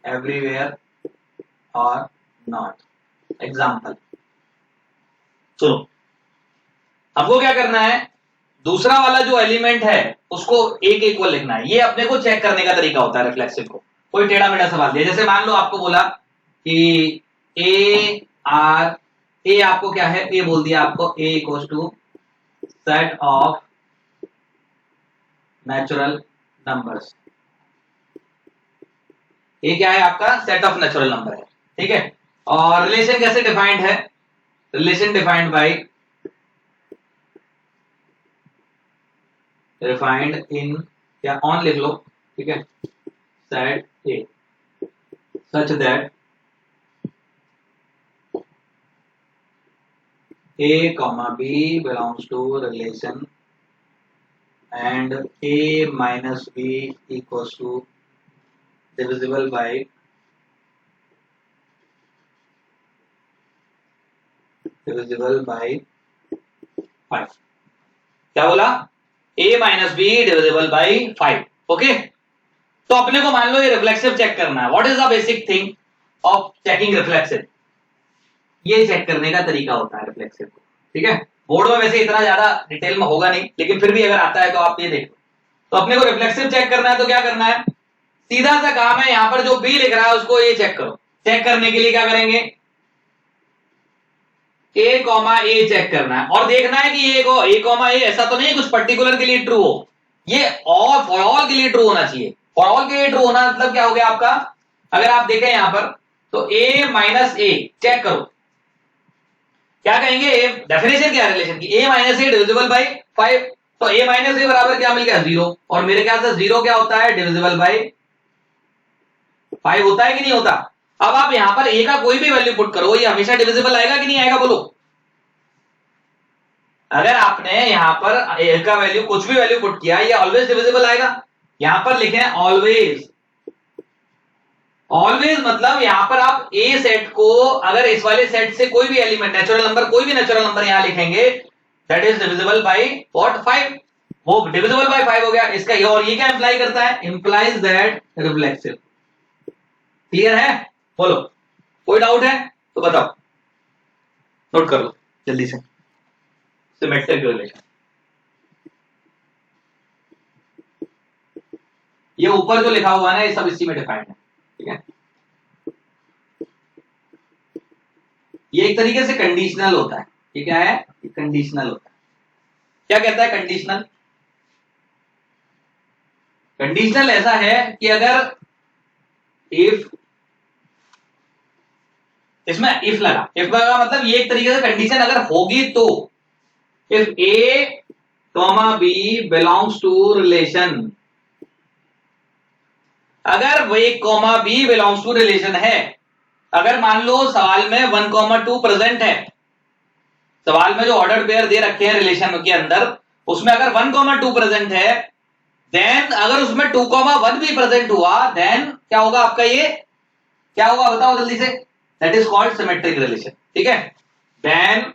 everywhere or not। Example सुनो, हमको क्या करना है, दूसरा वाला जो एलिमेंट है उसको एक इक्वल लिखना है। ये अपने को चेक करने का तरीका होता है रिफ्लेक्सिव को। कोई टेढ़ा मेढ़ा सवाल दिया, जैसे मान लो आपको बोला कि ए आर, ए आपको क्या है, ए बोल दिया आपको, A equal to set of natural numbers. A क्या है आपका, सेट ऑफ नेचुरल नंबर है। ठीक है, और रिलेशन कैसे डिफाइंड है, relation defined by defined in, या ऑन लिख लो, ठीक है, set A such that A comma B belongs to relation and A minus B equals to divisible by divisible by 5। क्या बोला, A minus B divisible by 5। Okay, तो अपने को मान लो ये रिफ्लेक्सिव चेक करना है। What is the basic thing of checking reflexive, ये चेक करने का तरीका होता है रिफ्लेक्सिव को। ठीक है, बोर्ड में वैसे इतना ज्यादा डिटेल में होगा नहीं, लेकिन फिर भी अगर आता है तो आप ये देखो। तो अपने को रिफ्लेक्सिव चेक करना है तो क्या करना है, सीधा सा काम है, यहां पर जो बी लिख रहा है उसको ये चेक करो। चेक करने के लिए क्या करेंगे, ए कॉमा ए चेक करना है, और देखना है कि ए कॉमा ए ऐसा तो नहीं कुछ पर्टिकुलर के लिए ट्रू हो, ये ऑल फॉर ऑल के लिए ट्रू होना चाहिए। फॉर ऑल के लिए ट्रू होना मतलब क्या हो गया आपका, अगर आप देखें यहां पर तो ए माइनस ए चेक करो, क्या कहेंगे, डेफिनेशन क्या है रिलेशन की, ए माइनस ए डिविजिबल बाई 5, तो ए माइनस ए बराबर क्या मिल गया, 0, और मेरे ख्याल से 0 क्या होता है, डिविजिबल बाई 5 होता है कि नहीं होता। अब आप यहां पर ए का कोई भी वैल्यू पुट करो, ये हमेशा डिविजिबल आएगा कि नहीं आएगा, बोलो। अगर आपने यहां पर ए का वैल्यू कुछ भी वैल्यू पुट किया, ये ऑलवेज डिविजिबल आएगा। यहां पर लिखे ऑलवेज, ऑलवेज मतलब यहां पर आप ए सेट को, अगर इस वाले सेट से कोई भी एलिमेंट नेचुरल नंबर, कोई भी नेचुरल नंबर यहां लिखेंगे, that is divisible by what, 5, वो डिविजिबल बाय 5 हो गया इसका। और ये क्या इंप्लाई करता है, इंप्लाइज दैट रिफ्लेक्सिव। क्लियर है, बोलो, कोई डाउट है तो बताओ, नोट कर लो जल्दी से। सिमेट्रिक रिलेशन, ये ऊपर जो लिखा हुआ है ना, ये सब इसी में डिफाइंड है। ठीक है, ये एक तरीके से कंडीशनल होता है। ये क्या है, कंडीशनल होता है। क्या कहता है कंडीशनल, कंडीशनल ऐसा है कि अगर इफ, इसमें इफ लगा मतलब ये एक तरीके से कंडीशन अगर होगी तो, if A comma B belongs to relation, अगर वो A comma B belongs to relation है, अगर मान लो सवाल में 1,2 प्रेजेंट है, सवाल में जो ऑर्डर पेयर दे रखे हैं रिलेशन के अंदर, उसमें अगर 1,2 प्रेजेंट है, देन अगर उसमें 2,1 भी प्रेजेंट हुआ, देन क्या होगा आपका, ये क्या होगा बताओ जल्दी से, that is called symmetric relation. ठीक है, then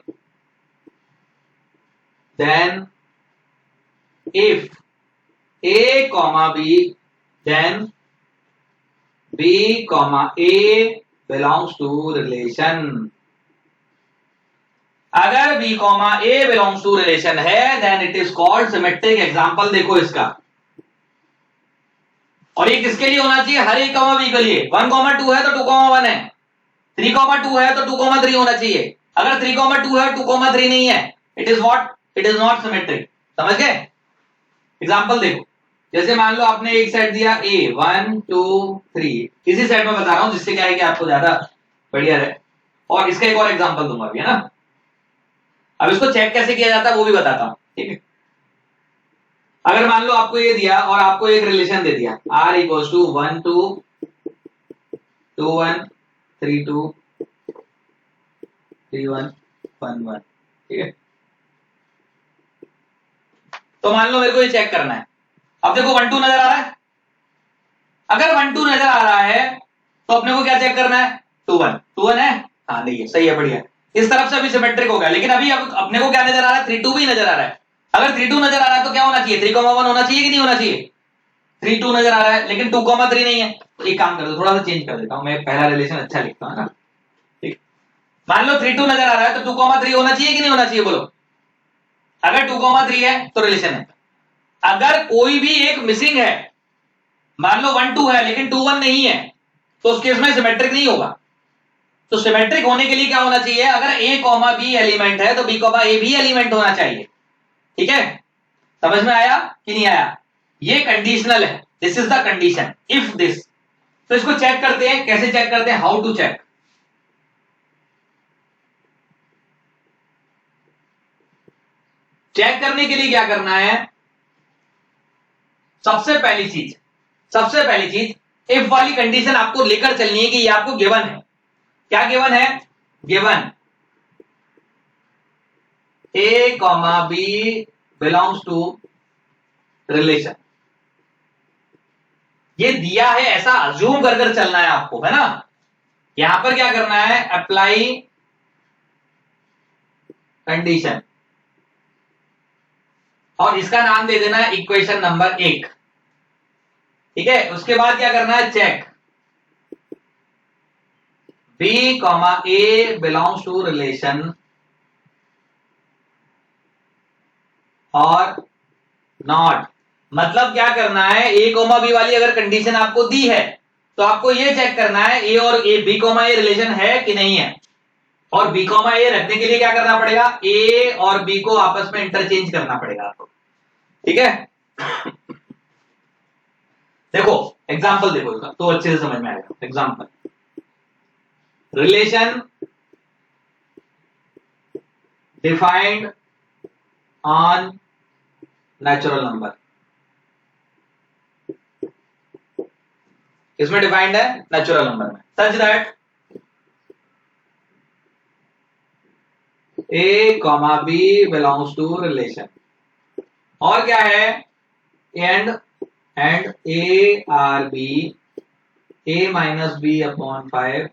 if a comma b, then b comma a belongs to relation। अगर b comma a belongs to relation है, then it is called symmetric। Example देखो इसका, और ये किसके लिए होना चाहिए, हर a comma b के लिए। 1,2 है तो 2,1 है, 3,2 है तो 2,3 होना चाहिए। अगर 3,2 है 2,3 नहीं है, it is what, it is not symmetric. समझ गए? एग्जांपल देखो, जैसे मान लो आपने एक सेट दिया a 1 2 3, इसी सेट में बता रहा हूं जिससे क्या है कि आपको ज्यादा बढ़िया रहे, और इसका एक और एग्जांपल दूंगा अभी, है ना। अब इसको चेक कैसे किया जाता है वो भी बताता हूं। ठीक है, अगर मान लो आपको ये दिया और आपको एक रिलेशन दे दिया r इक्वल्स टू 1 2 2 1 3 2 3 1 1 1। ठीक है, तो मान लो मेरे को ये चेक करना है। अब देखो 1 2 नजर आ रहा है, अगर 1 2 नजर आ रहा है तो अपने को क्या चेक करना है, 2 1 2 1 है, हाँ नहीं है, सही है, बढ़िया। इस तरफ से अभी सिमेट्रिक हो गया, लेकिन अभी अब अपने को क्या नजर आ रहा है, 3 2 भी नजर आ रहा है। अगर 3 2 नजर आ रहा है तो क्या होना चाहिए, 3,1 होना चाहिए कि नहीं होना चाहिए। 3 2 नजर आ रहा है लेकिन 2,3 नहीं है, तो एक काम कर दो, थोड़ा सा चेंज कर देता हूं, मैं पहला रिलेशन अच्छा लिखता हूं ना। ठीक, मान लो 3 2 नजर आ रहा है तो 2,3 होना चाहिए कि नहीं होना चाहिए, बोलो। अगर 2,3 है तो रिलेशन है। अगर कोई भी एक मिसिंग है, मान लो 1 2 है लेकिन 2 1 नहीं है, तो उस केस में सिमेट्रिक नहीं होगा। तो सिमेट्रिक होने के लिए क्या होना चाहिए, अगर a कॉमा बी एलिमेंट है तो b कॉमा a भी एलिमेंट होना चाहिए। ठीक है, समझ में आया कि नहीं आया? ये कंडीशनल है, this is the condition, if this. तो इसको चेक करते हैं, कैसे चेक करते हैं, हाउ टू चेक। चेक करने के लिए क्या करना है, सबसे पहली चीज इफ वाली कंडीशन आपको लेकर चलनी है कि ये आपको गिवन है। क्या गिवन है, given a comma B belongs to relation. ये दिया है, ऐसा अज्यूम कर कर चलना है आपको, है ना। यहां पर क्या करना है, अप्लाई कंडीशन, और इसका नाम दे देना है इक्वेशन नंबर 1। ठीक है, उसके बाद क्या करना है, check b comma a belongs to relation और नॉट। मतलब क्या करना है, a कॉमा b वाली अगर कंडीशन आपको दी है तो आपको ये चेक करना है a और a, b comma a relation है कि नहीं है। और b कॉमा a रखने के लिए क्या करना पड़ेगा, a और b को आपस में इंटरचेंज करना पड़ेगा आपको। ठीक है, देखो एग्जांपल देखो इसका तो अच्छे से समझ में आएगा। Example, relation defined on natural number, इसमें डिफाइंड है नेचुरल नंबर में, such that a comma b belongs to relation, और क्या है, and a R b a minus b upon 5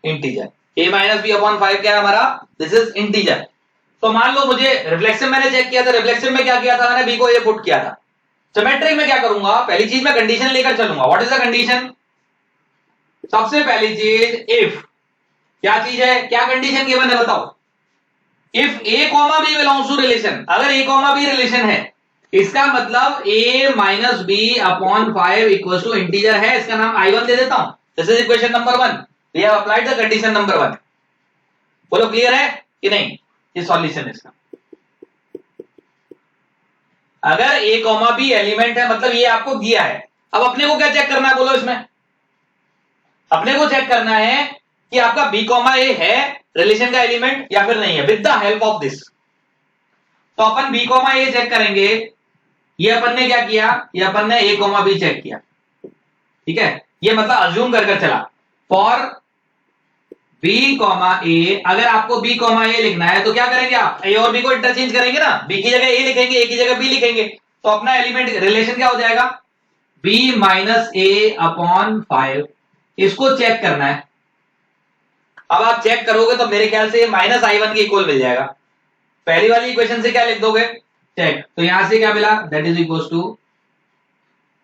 integer. a minus b upon 5 क्या है हमारा, दिस इज इंटीजर। तो मान लो मुझे रिफ्लेक्शन मैंने चेक किया था, रिफ्लेक्शन में क्या किया था मैंने, b को a पुट किया था। सिमेट्रिक में क्या करूंगा, पहली चीज मैं कंडीशन लेकर चलूंगा। व्हाट इज द कंडीशन, सबसे पहली चीज इफ, क्या चीज है, क्या कंडीशन गिवन है बताओ, if a comma b belongs to relation. अगर a कॉमा b रिलेशन है, इसका मतलब a minus b upon 5 equal to integer है, इसका नाम I1 दे देता हूं। This is equation number 1, we have applied the condition number 1। बोलो क्लियर है कि नहीं, ये सॉल्यूशन है इसका। अगर a कॉमा b एलिमेंट है मतलब ये आपको दिया है। अब अपने को क्या चेक करना है, बोलो इसमें अपने को चेक करना है कि आपका b कॉमा a है रिलेशन का एलिमेंट या फिर नहीं है, with the help of this. तो अपन b कॉमा a चेक करेंगे, ये अपन ने क्या किया, ये अपन ने a कॉमा बी चेक किया, ठीक है। ये मतलब अज्यूम कर चला फॉर b कॉमा ए, अगर आपको b कॉमा ए लिखना है तो क्या करेंगे आप, a और b को इंटरचेंज करेंगे ना, b की जगह a लिखेंगे, a की जगह b लिखेंगे, तो अपना एलिमेंट रिलेशन क्या हो जाएगा, b माइनस ए अपॉन 5, इसको चेक करना है। अब आप चेक करोगे तो मेरे ख्याल से माइनस i1 के इक्वल मिल जाएगा, पहली वाली इक्वेशन से क्या लिख दोगे चेक, तो यहां से क्या मिला, दैट इज इक्वल टू,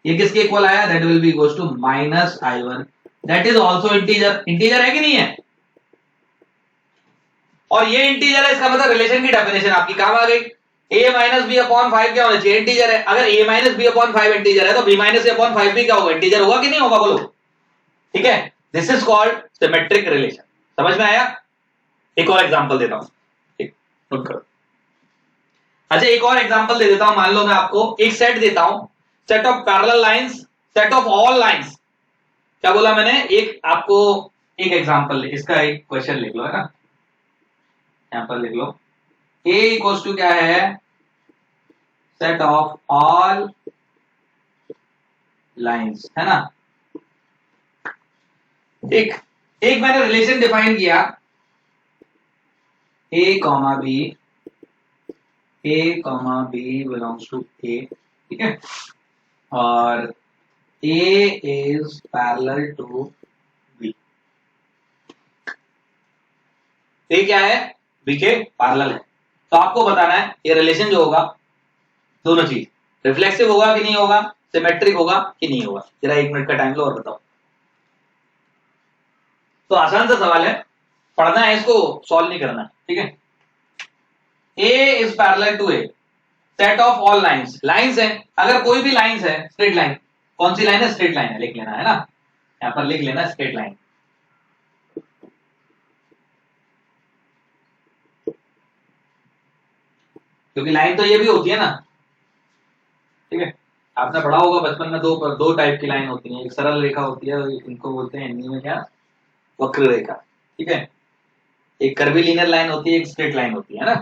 ये किसके इक्वल आया, that will be equal to minus i1, that is also integer, integer है कि नहीं है, और ये इंटीजर है, इसका मतलब रिलेशन की डेफिनेशन आपकी काम आ गई, a माइनस बी अपॉन 5 क्या होना चाहिए, इंटीजर है, अगर a minus B upon 5 integer है तो b माइनस ए अपॉन 5 भी क्या होगा, इंटीजर होगा कि नहीं होगा, बोलो, ठीक है। This is called symmetric relation, समझ में आया। एक और एग्जांपल देता हूं, ठीक, नोट करो। अच्छा एक और एग्जांपल दे देता हूं, मान लो मैं आपको एक सेट देता हूं, set of parallel lines, set of all lines, क्या बोला मैंने, एक आपको एक एग्जांपल, इसका एक क्वेश्चन लिख लो, है ना, यहां पर लिख लो, a इक्वल्स टू क्या है, सेट ऑफ ऑल लाइंस, है ना। एक मैंने रिलेशन डिफाइन किया, a comma b, a comma b belongs to a, ठीक है, और a is parallel to b, a क्या है, b के पैरेलल है, तो आपको बताना है ये रिलेशन जो होगा, दोनों चीज रिफ्लेक्सिव होगा कि नहीं होगा, सिमेट्रिक होगा कि नहीं होगा, जरा 1 मिनट का टाइम लो और बताओ। तो आसान सा सवाल है, पढ़ना है, इसको सॉल्व नहीं करना है, ठीक है। a is parallel to a, set of all lines, lines है, अगर कोई भी लाइंस है, स्ट्रेट लाइन, कौन सी लाइन है, स्ट्रेट लाइन है, लिख लेना है ना, यहां पर लिख लेना स्ट्रेट लाइन, क्योंकि लाइन तो ये भी होती है ना, ठीक है। आपने पढ़ा होगा बचपन में, दो टाइप की लाइन होती है, एक सरल रेखा होती है, इनको बोलते हैं हिंदी में क्या, वक्र रेखा, ठीक है। एक कर्वीलिनियर लाइन होती है, एक स्ट्रेट लाइन होती है ना,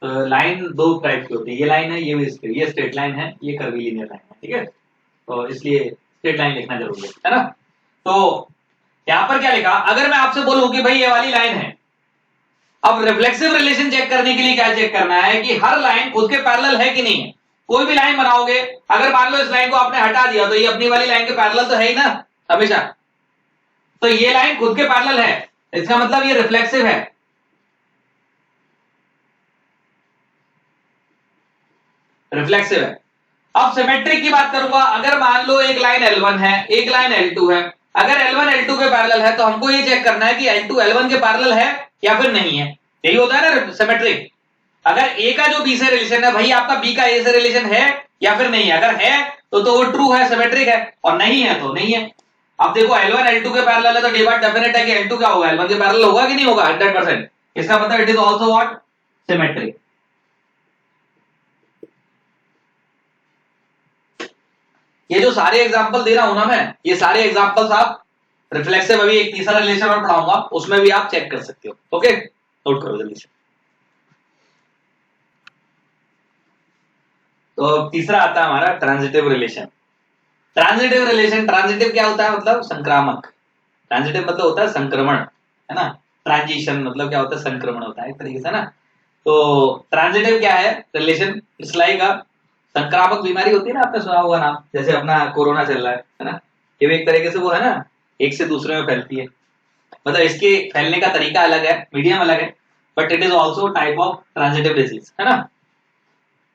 तो लाइन दो टाइप की होती है, ये लाइन है, ये स्ट्रेट लाइन है, ये कर्वीलिनियर लाइन है, ठीक है, तो इसलिए स्ट्रेट लाइन लिखना जरूरी है ना। तो यहां पर क्या लिखा, अगर मैं आपसे बोलूं कि भाई ये वाली लाइन है, अब रिफ्लेक्सिव रिलेशन चेक करने के लिए क्या चेक करना है कि हर लाइन खुद के पैरेलल है कि नहीं है, कोई भी लाइन बनाओगे, अगर मान लो इस लाइन को आपने हटा दिया तो ये अपनी वाली लाइन के पैरेलल तो है ही ना हमेशा, तो ये लाइन खुद के पैरेलल है, इसका मतलब ये रिफ्लेक्सिव है, रिफ्लेक्सिव है। अब सिमेट्रिक की बात करूंगा, अगर मान लो एक लाइन L1 है, एक लाइन L2 है, अगर L1 L2 के पैरेलल है तो हमको ये चेक करना है कि L2 L1 के पैरेलल है या फिर नहीं है, यही होता है ना सिमेट्रिक। अगर A का जो B से रिलेशन है, भाई आपका B का A से रिलेशन है या फिर नहीं है, अगर है तो वो ट्रू है, सिमेट्रिक है, और नहीं है तो नहीं है। अब देखो L1 L2 के पैरेलल है तो ये बात डेफिनेट है कि L2 क्या होगा, L1 के पैरेलल होगा कि नहीं होगा, 100%, इसका मतलब it is also what, symmetric. ये जो सारे एग्जांपल दे रहा हूं ना मैं, ये सारे एग्जांपल्स आप रिफ्लेक्सिव, अभी एक तीसरा रिलेशन और पढ़ाऊंगा, उसमें भी आप चेक कर सकते हो, ओके, नोट करो जल्दी से। तो तीसरा आता है हमारा transitive relation. Transitive relation, transitive क्या होता है, मतलब संक्रामक, ट्रांजिटिव मतलब होता है संक्रमण, है ना, ट्रांजिशन मतलब क्या होता है, संक्रमण होता है एक तरीके से ना। तो ट्रांजिटिव क्या है रिलेशन, इट्स लाइक अ संक्रामक बीमारी होती है ना, आपने सुना होगा नाम, जैसे अपना कोरोना चल रहा है ना, ये भी एक तरीके से वो है ना, एक से दूसरे में फैलती है, मतलब इसके फैलने का तरीका अलग है, मीडियम अलग है, but it is also type of transitive disease, है ना।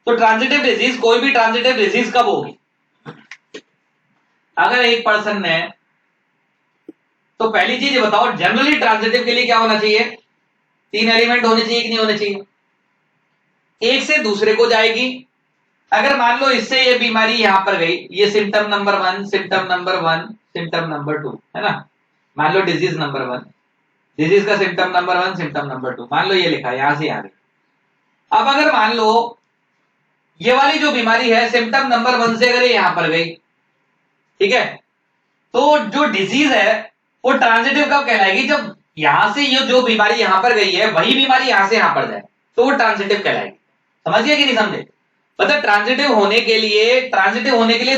तो ट्रांजिटिव डिजीज, कोई भी ट्रांजिटिव डिजीज कब होगी, अगर एक पर्सन ने, तो पहली चीज ये बताओ, जनरली ट्रांजिटिव के लिए क्या होना चाहिए, 3 एलिमेंट होने चाहिए कि नहीं होने चाहिए, एक से दूसरे को जाएगी, अगर मान लो इससे ये बीमारी यहां पर गई, ये symptom number 1, symptom number 1, symptom number 2, है ना, मान लो डिजीज नंबर 1, डिजीज का सिम्टम नंबर 1, सिम्टम नंबर 2, मान लो ये लिखा यहां से आ गई। अब अगर मान लो ये वाली जो बीमारी है सिम्टम नंबर 1 से अगर ये यहां पर गई, ठीक है, तो जो डिजीज है वो ट्रांजिटिव कब कहलाएगी, जब यहां से ये जो बीमारी यहां पर गई है वही बीमारी यहां से यहां पर जाए, तो वो ट्रांजिटिव कहलाएगी। समझ गया कि नहीं समझे। मतलब ट्रांजिटिव होने के लिए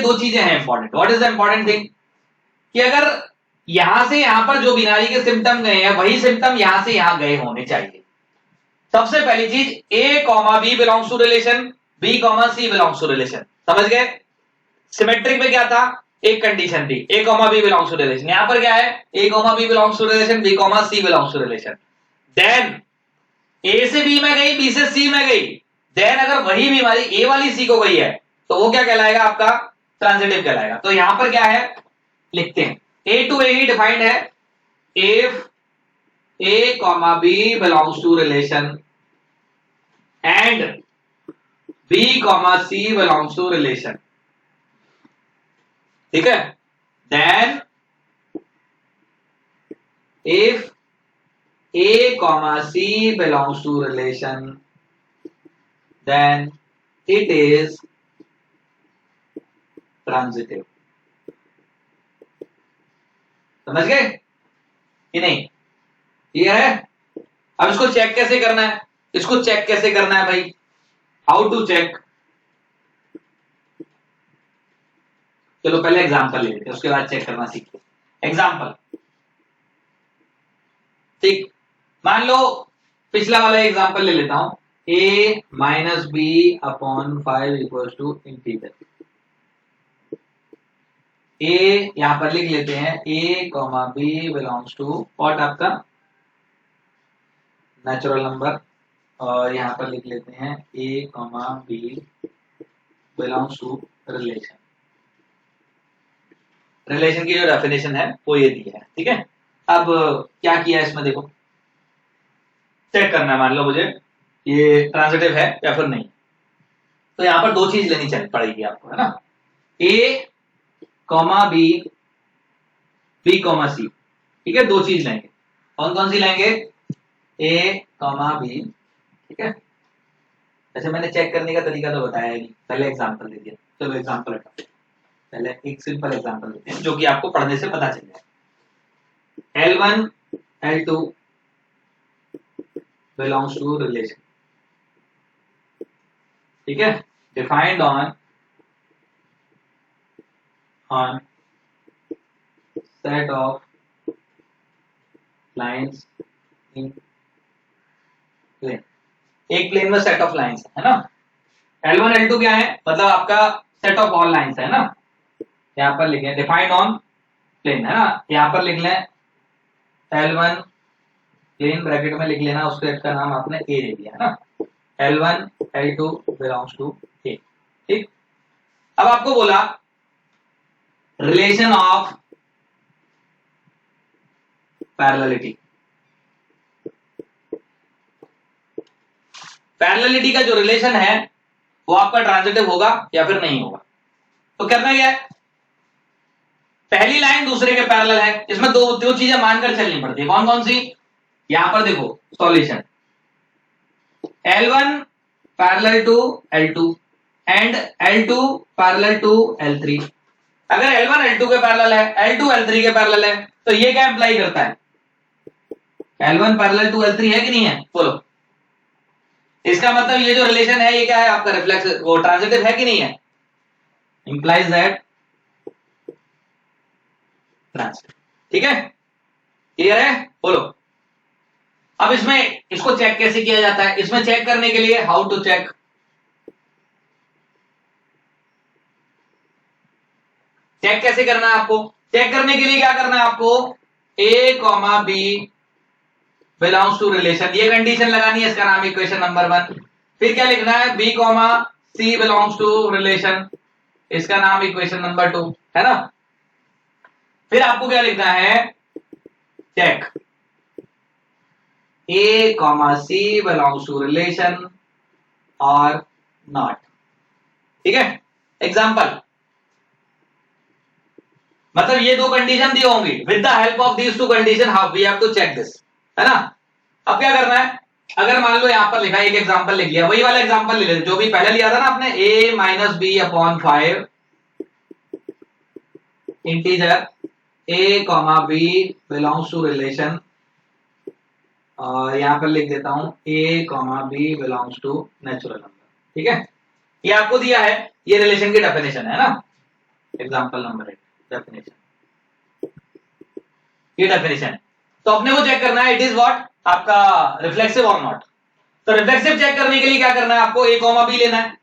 दो चीजें हैं important. What is the important thing कि अगर यहां से यहां पर जो बीमारी के सिम्टम गए हैं वही सिम्टम यहां से यहां गए होने चाहिए। सबसे पहली चीज A comma B belongs to relation, B comma C belongs to relation. समझ गए? सिमेट्रिक में क्या था? एक कंडीशन थी A comma B belongs to relation. यहां पर क्या है? A comma B belongs to relation, B comma C belongs to relation. Then A से बी में गई, बी से सी में गई, देन अगर वही बीमारी ए वाली सी को गई है तो वो क्या कहलाएगा? आपका ट्रांजिटिव कहलाएगा। तो यहां पर क्या है लिखते हैं, ए टू ए ही डिफाइंड है, if A comma B belongs to relation and B comma C belongs to relation, ठीक है, then if A comma C belongs to relation, then it is transitive। समझ गए कि नहीं? क्लियर है? अब इसको चेक कैसे करना है? इसको चेक कैसे करना है भाई? How to check? चलो पहले एग्जांपल ले लेते हैं, उसके बाद चेक करना सीखते हैं। एग्जांपल, ठीक, मान लो पिछला वाला एग्जांपल ले लेता हूं, a minus B upon 5 equal to integer. a यहां पर लिख लेते हैं a comma B belongs to what? आपका नेचुरल नंबर। और यहां पर लिख लेते हैं a comma B belongs to relation. Relation की जो डेफिनेशन है वो ये दी है, ठीक है। अब क्या किया इसमें देखो, चेक करना है, मान लो मुझे ये ट्रांजिटिव है या फिर नहीं। तो यहां पर दो चीज लेनी चाहिए पड़ेगी आपको, है ना, ए कॉमा बी, बी कॉमा सी, ठीक है, दो चीज लेंगे। कौन कौन सी लेंगे? ए कॉमा बी, ठीक है। वैसे मैंने चेक करने का तरीका तो बताया नहीं, पहले एग्जांपल दे दिया। चलो एग्जांपल हटाते हैं, पहले एक सिंपल एग्जांपल देते हैं जो कि आपको पढ़ने से पता चल जाए। L1 L2 belongs to relation, ठीक है, defined on set of lines in plane। एक प्लेन में सेट ऑफ लाइंस है ना। L1 L2 क्या है? मतलब आपका सेट ऑफ ऑल लाइंस है ना। यहां पर लिखें डिफाइंड ऑन प्लेन, है ना। यहां पर लिख लें L1 प्लेन ब्रैकेट में लिख लेना, उस सेट का नाम आपने ए दे दिया, है ना। L1 L2 belongs to A, ठीक। अब आपको बोला रिलेशन ऑफ पैरेललिटी। पैरेललिटी का जो रिलेशन है वो आपका ट्रांजिटिव होगा या फिर नहीं होगा। तो करना क्या है, पहली लाइन दूसरे के पैरेलल है, इसमें दो चीजें मानकर चलनी पड़ती है। कौन कौन सी? यहां पर देखो solution, L1 parallel to L2 and L2 parallel to L3। अगर L1 L2 के पैरेलल है, L2 L3 के पैरेलल है, तो ये क्या इंप्लाई करता है? L1 पैरेलल टू L3 है कि नहीं है? बोलो। इसका मतलब ये जो रिलेशन है ये क्या है आपका? रिफ्लेक्स, वो ट्रांजिटिव है कि नहीं है? इंप्लाइज दैट ट्रांजिटिव, ठीक है। क्लियर है? बोलो। अब इसमें इसको चेक कैसे किया जाता है? इसमें चेक करने के लिए हाउ टू चेक, चेक कैसे करना है आपको? चेक करने के लिए क्या करना है आपको? A comma B belongs to relation, ये कंडीशन लगानी है, इसका नाम इक्वेशन नंबर 1। फिर क्या लिखना है? B comma C belongs to relation, इसका नाम इक्वेशन नंबर 2, है ना। फिर आपको क्या लिखना है? Check A comma C belongs to relation और नॉट, ठीक है। एग्जाम्पल, मतलब ये दो कंडीशन दी होंगी, with the help of these two condition how we have to check this, है ना। अब क्या करना है, अगर मान लो यहां पर लिखा है, एक एग्जांपल लिख लिया, वही वाला एग्जांपल ले लेते जो भी पहले लिया था ना आपने, a minus B upon 5 integer a comma B belongs to relation, और यहां पर लिख देता हूं a comma B belongs to natural number, ठीक है। ये आपको दिया है, ये रिलेशन की डेफिनेशन है ना, एग्जांपल नंबर 8 डेफिनेशन, ये डेफिनेशन है। तो अपने को चेक करना है इट इज व्हाट आपका रिफ्लेक्सिव और नॉट। तो रिफ्लेक्सिव चेक करने के लिए क्या करना है आपको, a कॉमा b लेना है।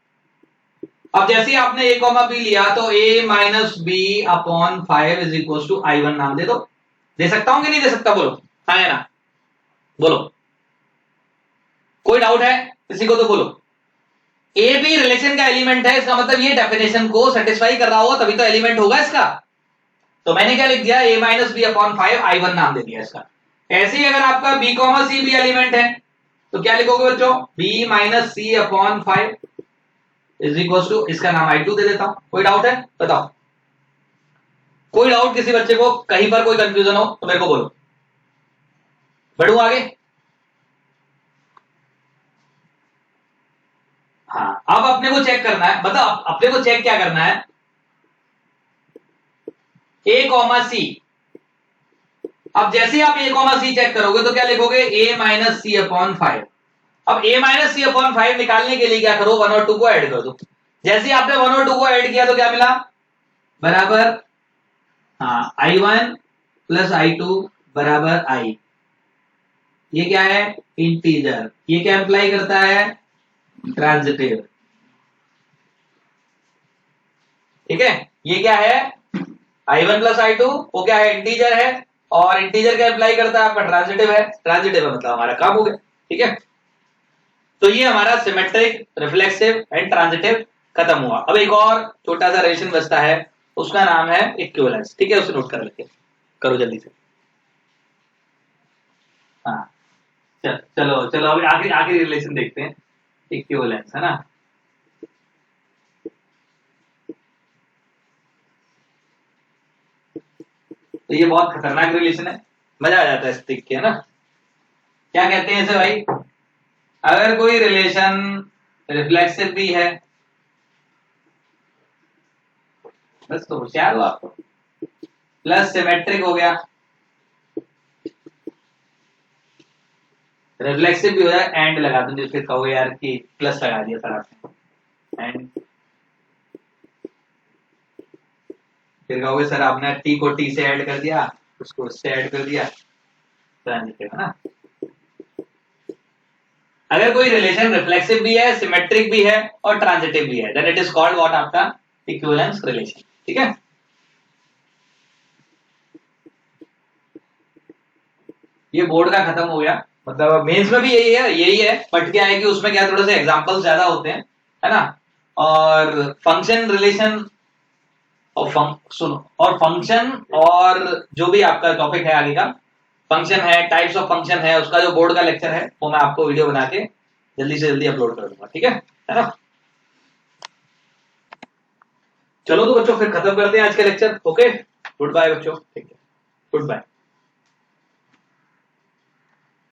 अब जैसे ही आपने a कॉमा b लिया तो a minus B upon 5 is equal to I1 नाम दे दो। दे सकता हूं कि नहीं दे सकता, बोलो हाँ या ना, बोलो। कोई डाउट है किसी को तो बोलो। ए बी रिलेशन का एलिमेंट है, इसका मतलब ये डेफिनेशन को सेटिस्फाई कर रहा हो तभी तो एलिमेंट होगा इसका। तो मैंने क्या लिख दिया, a minus B upon 5 I1 नाम दे दिया इसका। ऐसे ही अगर आपका b कॉमा सी भी एलिमेंट है तो क्या लिखोगे बच्चों, b minus C upon 5 is equal to, इसका नाम I2 दे देता हूं। कोई डाउट है बताओ, कोई डाउट किसी बच्चे को, कहीं पर कोई कंफ्यूजन हो तो मेरे को बोलो, बढ़ू आगे। हाँ अब अपने को चेक करना है, मतलब अपने को चेक क्या करना है, a कॉमा सी। अब जैसे ही आप a कॉमा सी चेक करोगे तो क्या लिखोगे, a माइनस सी अपॉन 5। अब a माइनस सी अपॉन 5 निकालने के लिए क्या करो, 1 और 2 को ऐड कर दो। जैसे ही आपने 1 और 2 को ऐड किया तो क्या मिला, बराबर हाँ I1 प्लस I2 बराबर I। ये क्या है, इंटीजर। ये क्या इंप्लाई करता है, ट्रांजिटिव। ठीक है, ये क्या है I1 प्लस I2, वो क्या है, इंटीजर है, और इंटीजर क्या इंप्लाई करता है आपका, ट्रांजिटिव है। ट्रांजिटिव है मतलब हमारा काम हो गया। ठीक है, तो ये हमारा सिमेट्रिक, रिफ्लेक्सिव एंड ट्रांजिटिव खत्म हुआ। अब एक और छोटा सा रिलेशन बचता है, उसका नाम है इक्विवेलेंस। ठीक है, उसे नोट कर लेते करो जल्दी से। हाँ चलो चलो अभी आखिरी आखिरी रिलेशन देखते हैं, इक्विवेलेंस है ना। तो ये बहुत खतरनाक रिलेशन है, मजा आ जाता है देख के, है ना। क्या कहते हैं इसे भाई, अगर कोई रिलेशन रिफ्लेक्सिव भी है, बस तो होशियार हो आपको, प्लस सिमेट्रिक हो गया, रिफ्लेक्सिव भी हो जाए, एंड लगा दो, फिर कहोगे यार कि प्लस लगा दिया सर आपने, एंड फिर कहोगे सर आपने टी को टी से ऐड कर दिया, उसको उससे ऐड कर दिया, ट्रांजिटिव है ना। अगर कोई रिलेशन रिफ्लेक्सिव भी है, सिमेट्रिक भी है और ट्रांजिटिव भी है, then it is called what आपका इक्विवेलेंस रिलेशन। ठीक है, ये बोर्ड का खत्म हो गया, मतलब मेंस में भी यही है, बट क्या है कि उसमें क्या थोड़े से एग्जांपल्स ज्यादा होते हैं, है ना। और फंक्शन रिलेशन और सुनो, और फंक्शन और जो भी आपका टॉपिक है आगे का, फंक्शन है, टाइप्स ऑफ फंक्शन है, उसका जो बोर्ड का लेक्चर है वो मैं आपको वीडियो बना के जल्दी से जल्दी अपलोड कर दूंगा। ठीक है ना। चलो तो बच्चों फिर खत्म करते हैं आज का लेक्चर। ओके, गुड बाय बच्चों, ठीक है, गुड बाय।